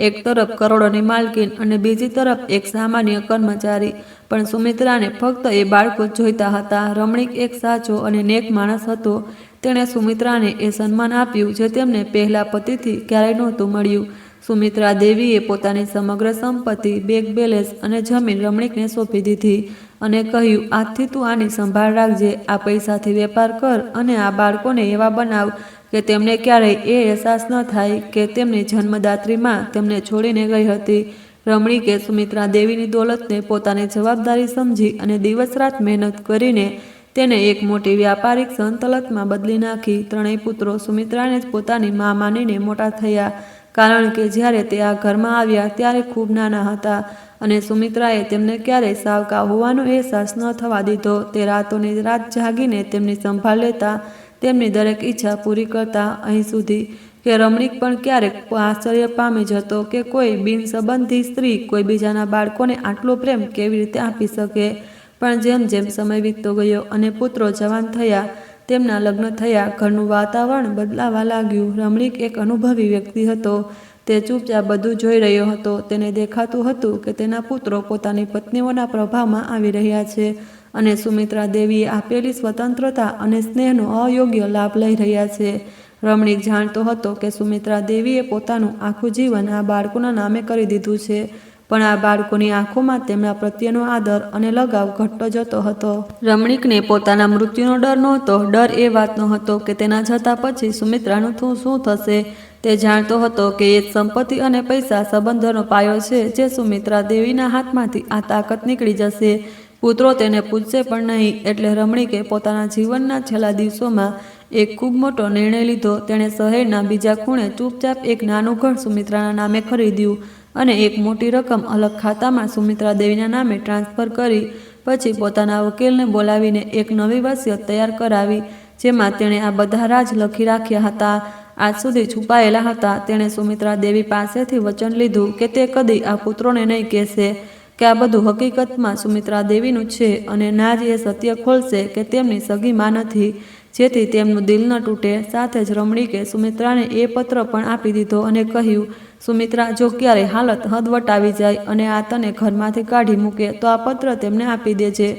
એક તરફ કરોડોની માલકીન અને બીજી તરફ એક સામાન્ય કર્મચારી. પણ સુમિત્રાને ફક્ત એ બાળકો જ જોઈતા હતા. રમણીક એક સાચો અને નેક માણસ હતો. તેણે સુમિત્રાને એ સન્માન આપ્યું જે તેમને પહેલા પતિથી ક્યારેય નહોતું મળ્યું. સુમિત્રા દેવીએ પોતાની સમગ્ર સંપત્તિ, બેંક બેલેન્સ અને જમીન રમણીકને સોંપી દીધી અને કહ્યું, આજથી તું આની સંભાળ રાખજે. આ પૈસાથી વેપાર કર અને આ બાળકોને એવા બનાવ કે તેમને ક્યારેય એ અહેસાસ ન થાય કે તેમની જન્મદાત્રી માં તેમને છોડીને ગઈ હતી. રમણીકે સુમિત્રા દેવીની દોલતને પોતાની જવાબદારી સમજી અને દિવસ રાત મહેનત કરીને તેને એક મોટી વ્યાપારિક સંતલતમાં બદલી નાખી. 3 પુત્રો સુમિત્રાને જ પોતાની મા માનીને મોટા થયા, કારણ કે જ્યારે તે આ ઘરમાં આવ્યા ત્યારે ખૂબ નાના હતા અને સુમિત્રાએ તેમને ક્યારેય સાવકા હોવાનો અહેસાસ ન થવા દીધો. તે રાતોની રાત જાગીને તેમની સંભાળ લેતા, તેમની દરેક ઈચ્છા પૂરી કરતા. અહીં સુધી કે રમણીક પણ ક્યારેક આશ્ચર્ય પામી જતો કે કોઈ બિનસંબંધી સ્ત્રી કોઈ બીજાના બાળકોને આટલો પ્રેમ કેવી રીતે આપી શકે. પણ જેમ જેમ સમય વીતતો ગયો અને પુત્રો જવાન થયા, તેમના લગ્ન થયા, ઘરનું વાતાવરણ બદલાવા લાગ્યું. રમણીક એક અનુભવી વ્યક્તિ હતો. તે ચૂપચાપ બધું જોઈ રહ્યો હતો. તેને દેખાતું હતું કે તેના પુત્રો પોતાની પત્નીઓના પ્રભાવમાં આવી રહ્યા છે અને સુમિત્રા દેવીએ આપેલી સ્વતંત્રતા અને સ્નેહનો અયોગ્ય લાભ લઈ રહ્યા છે. રમણીક જાણતો હતો કે સુમિત્રા દેવીએ પોતાનું આખું જીવન આ બાળકોના નામે કરી દીધું છે, પણ આ બાળકોની આંખોમાં તેમના પ્રત્યેનો આદર અને લગાવ ઘટતો જતો હતો. રમણીકને પોતાના મૃત્યુનો ડર નહોતો. ડર એ વાતનો હતો કે તેના જતા પછી સુમિત્રાનું શું થશે. તે જાણતો હતો કે એ સંપત્તિ અને પૈસા સંબંધોનો પાયો છે જે સુમિત્રા દેવીના હાથમાંથી આ તાકાત નીકળી જશે. પુત્રો તેને પૂછશે પણ નહીં. એટલે રમણીકે પોતાના જીવનના છેલ્લા દિવસોમાં એક ખૂબ મોટો નિર્ણય લીધો. તેણે શહેરના બીજા ખૂણે ચૂપચાપ એક નાનું ઘર સુમિત્રાના નામે ખરીદ્યું અને એક મોટી રકમ અલગ ખાતામાં સુમિત્રા દેવીના નામે ટ્રાન્સફર કરી. પછી પોતાના વકીલને બોલાવીને એક નવી વસિયત તૈયાર કરાવી, જેમાં તેણે આ બધા રાજ લખી રાખ્યા હતા, આજ સુધી છુપાયેલા હતા. તેણે સુમિત્રા દેવી પાસેથી વચન લીધું કે તે કદી આ પુત્રોને નહીં કહેશે કે આ બધું હકીકતમાં સુમિત્રા દેવીનું છે અને ના જ એ સત્ય ખોલશે કે તેમની સગી માં નથી, જેથી તેમનું દિલ ન તૂટે. સાથે જ રમણીકે સુમિત્રાને એ પત્ર પણ આપી દીધો અને કહ્યું, સુમિત્રા, જો ક્યારેય હાલત હદ વટાવી જાય અને આ તને ઘરમાંથી કાઢી મૂકે તો આ પત્ર તેમને આપી દેજે.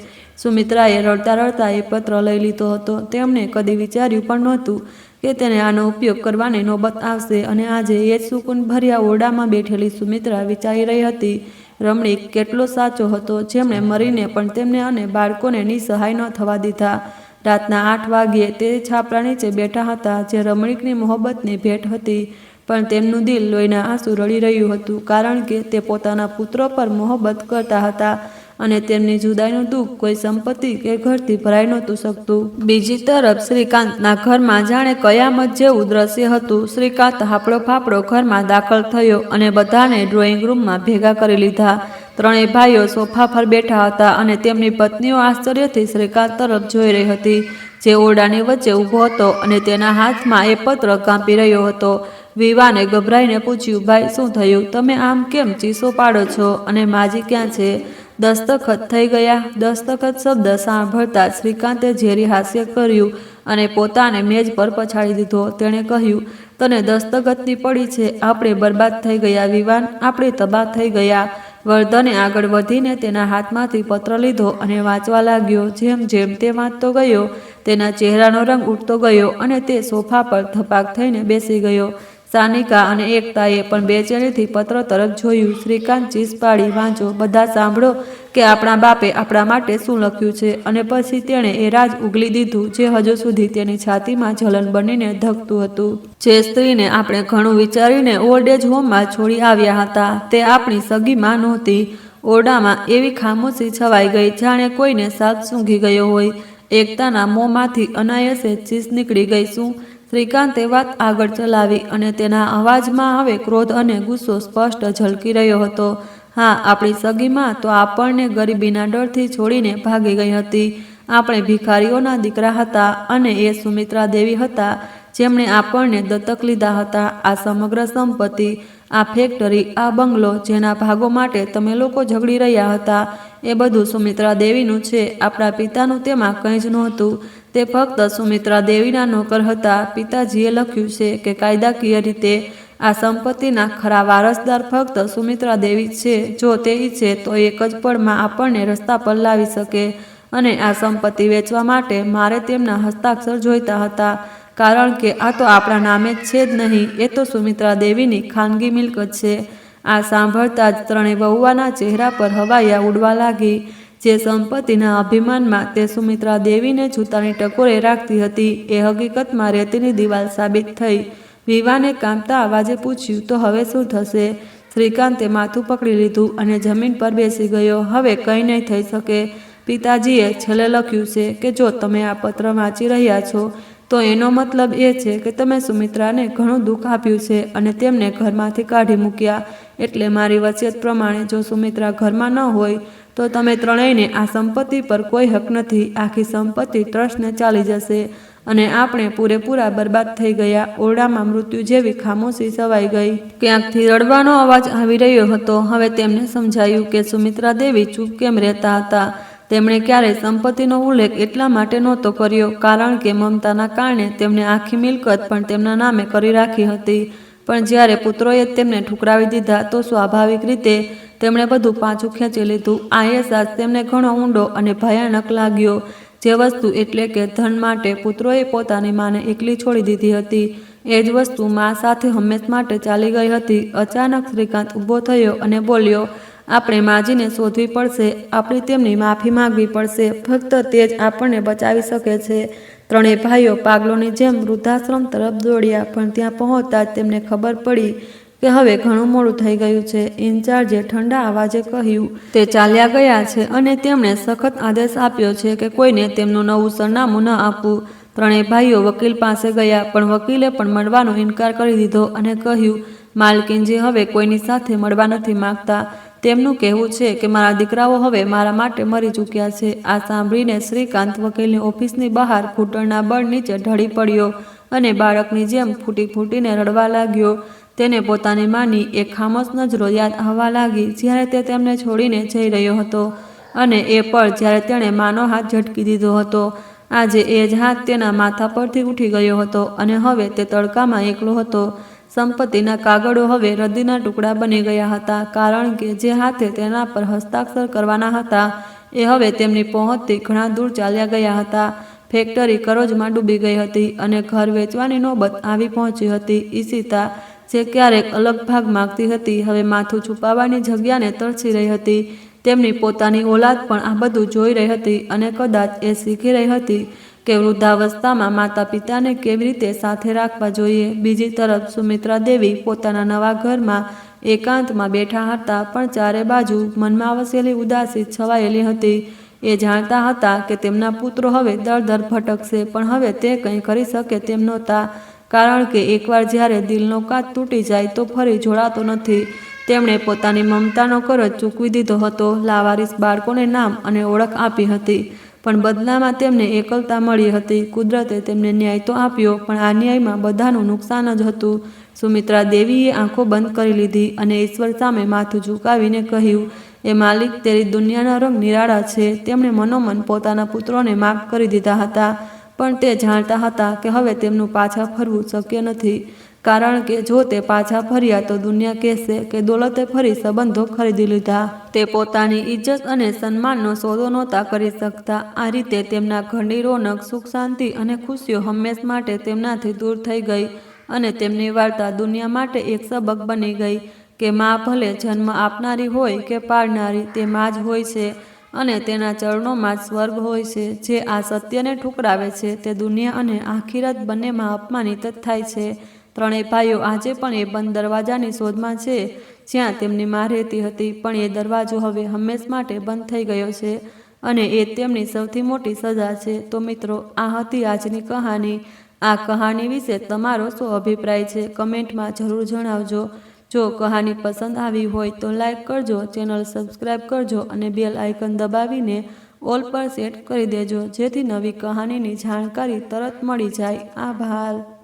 સુમિત્રાએ રડતા રડતા એ પત્ર લઈ લીધો હતો. તેમણે કદી વિચાર્યું પણ નહોતું કે તેને આનો ઉપયોગ કરવાની નોબત આવશે અને આજે એ જ સુકૂન ભર્યા ઓરડામાં બેઠેલી સુમિત્રા વિચારી રહી હતી, રમણીક કેટલો સાચો હતો, જેમણે મરીને પણ તેમને અને બાળકોને નિસહાય ન થવા દીધા. રાતના 8 વાગ્યે તે છાપરા નીચે બેઠા હતા, જે રમણીકની મોહબ્બતની ભેટ હતી, પણ તેમનું દિલ લોહીના આંસુ રડી રહ્યું હતું, કારણ કે તે પોતાના પુત્રો પર મોહબ્બત કરતા હતા અને તેમની જુદાઈનું દુઃખ કોઈ સંપત્તિ કે ઘરથી ભરાઈ નહોતું શકતું. બીજી તરફ શ્રીકાંતના ઘરમાં જાણે કયામત જેવું દ્રશ્ય હતું. શ્રીકાંત હાફળો ફાફડો ઘરમાં દાખલ થયો અને બધાને ડ્રોઈંગ રૂમમાં ભેગા કરી લીધા. 3 ભાઈઓ સોફા પર બેઠા હતા અને તેમની પત્નીઓ આશ્ચર્યથી શ્રીકાંત તરફ જોઈ રહી હતી, જે ઓરડાની વચ્ચે ઊભો હતો અને તેના હાથમાં એ પત્ર કાંપી રહ્યો હતો. વિવાને ગભરાઈને પૂછ્યું, ભાઈ, શું થયું? તમે આમ કેમ ચીસો પાડો છો? અને માજી ક્યાં છે? દસ્તખત થઈ ગયા? દસ્તખત શબ્દ સાંભળતા શ્રીકાંતે ઝેરી હાસ્ય કર્યું અને પોતાને મેજ પર પછાડી દીધો. તેણે કહ્યું, તને દસ્તખતની પડી છે? આપણે બરબાદ થઈ ગયા વિવાન, આપણે તબાહ થઈ ગયા. વર્ધને આગળ વધીને તેના હાથમાંથી પત્ર લીધો અને વાંચવા લાગ્યો. જેમ જેમ તે વાંચતો ગયો, તેના ચહેરાનો રંગ ઉઠતો ગયો અને તે સોફા પર ધપાક થઈને બેસી ગયો. સાનિકા અને એકતાએ પણ બેચેનીથી પત્ર તરફ જોયું. શ્રીકાંત ચીસ પાડી, વાંચો, બધા સાંભળો કે આપણા બાપે આપણા માટે શું લખ્યું છે. અને પછી તેણે એ રાજ ઉગલી દીધું જે હજુ સુધી તેની છાતીમાં જલન બનીને ધકતું હતું. જે સ્ત્રીને આપણે ઘણું વિચારીને ઓલ્ડ એજ હોમમાં છોડી આવ્યા હતા, તે આપણી સગી માં નહોતી. ઓરડામાં એવી ખામોશી છવાઈ ગઈ, જાણે કોઈને સાપ સૂંઘી ગયો હોય. એકતાના મોંમાંથી અનાયાસે ચીસ નીકળી ગઈ. શું? શ્રીકાંતે વાત આગળ ચલાવી અને તેના અવાજમાં હવે ક્રોધ અને ગુસ્સો સ્પષ્ટ ઝલકી રહ્યો હતો. હા, આપણી સગીમાં તો આપણને ગરીબીના ડરથી છોડીને ભાગી ગઈ હતી. આપણે ભિખારીઓના દીકરા હતા અને એ સુમિત્રા દેવી હતા જેમણે આપણને દત્તક લીધા હતા. આ સમગ્ર સંપત્તિ, આ ફેક્ટરી, આ બંગલો, જેના ભાગો માટે તમે લોકો ઝઘડી રહ્યા હતા, એ બધું સુમિત્રા દેવીનું છે. આપણા પિતાનું તેમાં કંઈ જ નહોતું. તે ફક્ત સુમિત્રા દેવીના નોકર હતા. પિતાજીએ લખ્યું છે કે કાયદાકીય રીતે આ સંપત્તિના ખરા વારસદાર ફક્ત સુમિત્રા દેવી છે. જો તે ઈચ્છે તો એક જ પળમાં આપણને રસ્તા પર લાવી શકે અને આ સંપત્તિ વેચવા માટે મારે તેમના હસ્તાક્ષર જોઈતા હતા, કારણ કે આ તો આપણા નામે જ છે જ નહીં, એ તો સુમિત્રા દેવીની ખાનગી મિલકત છે. આ સાંભળતા જ ત્રણેય વહુવાના ચહેરા પર હવાઈયા ઉડવા લાગી. જે સંપત્તિના અભિમાનમાં તે સુમિત્રા દેવીને જૂતાની ટકોરે રાખતી હતી એ હકીકતમાં રેતીની દિવાલ સાબિત થઈ. વિવાને કાંપતા અવાજે પૂછ્યું, તો હવે શું થશે? શ્રીકાંતે માથું પકડી લીધું અને જમીન પર બેસી ગયો. હવે કંઈ નહીં થઈ શકે. પિતાજીએ છેલ્લે લખ્યું છે કે જો તમે આ પત્ર વાંચી રહ્યા છો તો એનો મતલબ એ છે કે તમે સુમિત્રાને ઘણું દુઃખ આપ્યું છે અને તેમને ઘરમાંથી કાઢી મૂક્યા. એટલે મારી વસિયત પ્રમાણે જો સુમિત્રા ઘરમાં ન હોય તો તમે ત્રણેયને આ સંપત્તિ પર કોઈ હક નથી. આખી સંપત્તિ ટ્રસ્ટને ચાલી જશે અને આપણે પૂરેપૂરા બરબાદ થઈ ગયા. ઓરડામાં મૃત્યુ જેવી ખામોશી છવાઈ ગઈ. ક્યાંકથી રડવાનો અવાજ આવી રહ્યો હતો. હવે તેમને સમજાયું કે સુમિત્રા દેવી ચૂપ કેમ રહેતા હતા. તેમણે ક્યારેય સંપત્તિનો ઉલ્લેખ એટલા માટે નહોતો કર્યો કારણ કે મમતાના કારણે તેમણે આખી મિલકત પણ તેમના નામે કરી રાખી હતી. પણ જ્યારે પુત્રોએ તેમને ઠુકરાવી દીધા તો સ્વાભાવિક રીતે તેમણે બધું પાછું ખેંચી લીધું. આ અહેસાસ તેમને ઘણો ઊંડો અને ભયાનક લાગ્યો. જે વસ્તુ એટલે કે ધન માટે પુત્રોએ પોતાની માને એકલી છોડી દીધી હતી, એ જ વસ્તુ મા સાથે હંમેશ માટે ચાલી ગઈ હતી. અચાનક શ્રીકાંત ઊભો થયો અને બોલ્યો, આપણે માજીને શોધવી પડશે. આપણે તેમની માફી માંગવી પડશે. ફક્ત તે જ આપણને બચાવી શકે છે. ત્રણેય ભાઈઓ પાગલોની જેમ વૃદ્ધાશ્રમ તરફ દોડ્યા, પણ ત્યાં પહોંચતા જ તેમને ખબર પડી કે હવે ઘણું મોડું થઈ ગયું છે. ઇન્ચાર્જે ઠંડા અવાજે કહ્યું, તે ચાલ્યા ગયા છે અને તેમણે સખત આદેશ આપ્યો છે કે કોઈને તેમનું નવું સરનામું ન આપવું. ત્રણેય ભાઈઓ વકીલ પાસે ગયા, પણ વકીલે પણ મળવાનો ઇનકાર કરી દીધો અને કહ્યું, માલકીનજી હવે કોઈની સાથે મળવા નથી માંગતા. તેમનું કહેવું છે કે મારા દીકરાઓ હવે મારા માટે મરી ચૂક્યા છે. આ સાંભળીને શ્રીકાંત વકીલની ઓફિસની બહાર ઘૂંટણના બળ નીચે ઢળી પડ્યો અને બાળકની જેમ ફૂટી ફૂટીને રડવા લાગ્યો. તેને પોતાની માની એક ખામોશ નજરો યાદ આવવા લાગી જ્યારે તે તેમને છોડીને જઈ રહ્યો હતો અને એ પળ જ્યારે તેણે માનો હાથ ઝટકી દીધો હતો. આજે એ જ હાથ તેના માથા પરથી ઉઠી ગયો હતો અને હવે તે તડકામાં એકલો હતો. સંપત્તિના કાગળો હવે રદ્દીના ટુકડા બની ગયા હતા કારણ કે જે હાથે તેના પર હસ્તાક્ષર કરવાના હતા એ હવે તેમની પહોંચથી ઘણા દૂર ચાલ્યા ગયા હતા. ફેક્ટરી કરોજમાં ડૂબી ગઈ હતી અને ઘર વેચવાની નોબત આવી પહોંચી હતી. ઈશિતા જે ક્યારેક અલગ ભાગ માગતી હતી હવે માથું છુપાવવાની જગ્યાને તરસી રહી હતી. તેમની પોતાની ઓલાદ પણ આ બધું જોઈ રહી હતી અને કદાચ એ શીખી રહી હતી કે વૃદ્ધાવસ્થામાં માતા પિતાને કેવી રીતે સાથે રાખવા જોઈએ. બીજી તરફ સુમિત્રા દેવી પોતાના નવા ઘરમાં એકાંતમાં બેઠા હતા, પણ ચારે બાજુ મનમાં વસેલી ઉદાસી છવાયેલી હતી. એ જાણતા હતા કે તેમના પુત્રો હવે દર દર ભટકશે, પણ હવે તે કંઈ કરી શકે તેમ નહોતા, કારણ કે એકવાર જ્યારે દિલનો કાચ તૂટી જાય તો ફરી જોડાતો નથી. તેમણે પોતાની મમતાનો કરજ ચૂકવી દીધો હતો. લાવારીસ બાળકોને નામ અને ઓળખ આપી હતી, પણ બદલામાં તેમને એકલતા મળી હતી. કુદરતે તેમને ન્યાય તો આપ્યો, પણ આ ન્યાયમાં બધાનું નુકસાન જ હતું. સુમિત્રા દેવીએ આંખો બંધ કરી લીધી અને ઈશ્વર સામે માથું ઝુકાવીને કહ્યું, એ માલિક, તેરી દુનિયાના રંગ નિરાળા છે. તેમણે મનોમન પોતાના પુત્રોને માફ કરી દીધા હતા, પણ તે જાણતા હતા કે હવે તેમનું પાછા ફરવું શક્ય નથી, કારણ કે જો તે પાછા ફર્યા તો દુનિયા કહેશે કે દોલતે ફરી સંબંધો ખરીદી લીધા. તે પોતાની ઇજ્જત અને સન્માનનો સોદો નહોતા કરી શકતા. આ રીતે તેમના ઘરની રોનક, સુખ શાંતિ અને ખુશીઓ હંમેશ માટે તેમનાથી દૂર થઈ ગઈ અને તેમની વાર્તા દુનિયા માટે એક સબક બની ગઈ કે મા ભલે જન્મ આપનારી હોય કે પાળનારી, તે મા જ હોય છે અને તેના ચરણોમાં જ સ્વર્ગ હોય છે. જે આ સત્યને ઠુકરાવે છે તે દુનિયા અને આખિરત બંનેમાં અપમાનિત જ થાય છે. ત્રણેય ભાઈઓ આજે પણ એ બંધ દરવાજાની શોધમાં છે જ્યાં તેમની મા રહેતી હતી, પણ એ દરવાજો હવે હંમેશ માટે બંધ થઈ ગયો છે અને એ તેમની સૌથી મોટી સજા છે. તો મિત્રો, આ હતી આજની કહાની. આ કહાની વિશે તમારો શું અભિપ્રાય છે? કમેન્ટમાં જરૂર જણાવજો. જો કહાની પસંદ આવી હોય તો લાઈક કરજો, ચેનલ સબસ્ક્રાઈબ કરજો અને બેલ આઇકન દબાવીને ઓલ પર સેટ કરી દેજો, જેથી નવી કહાનીની જાણકારી તરત મળી જાય. આભાર.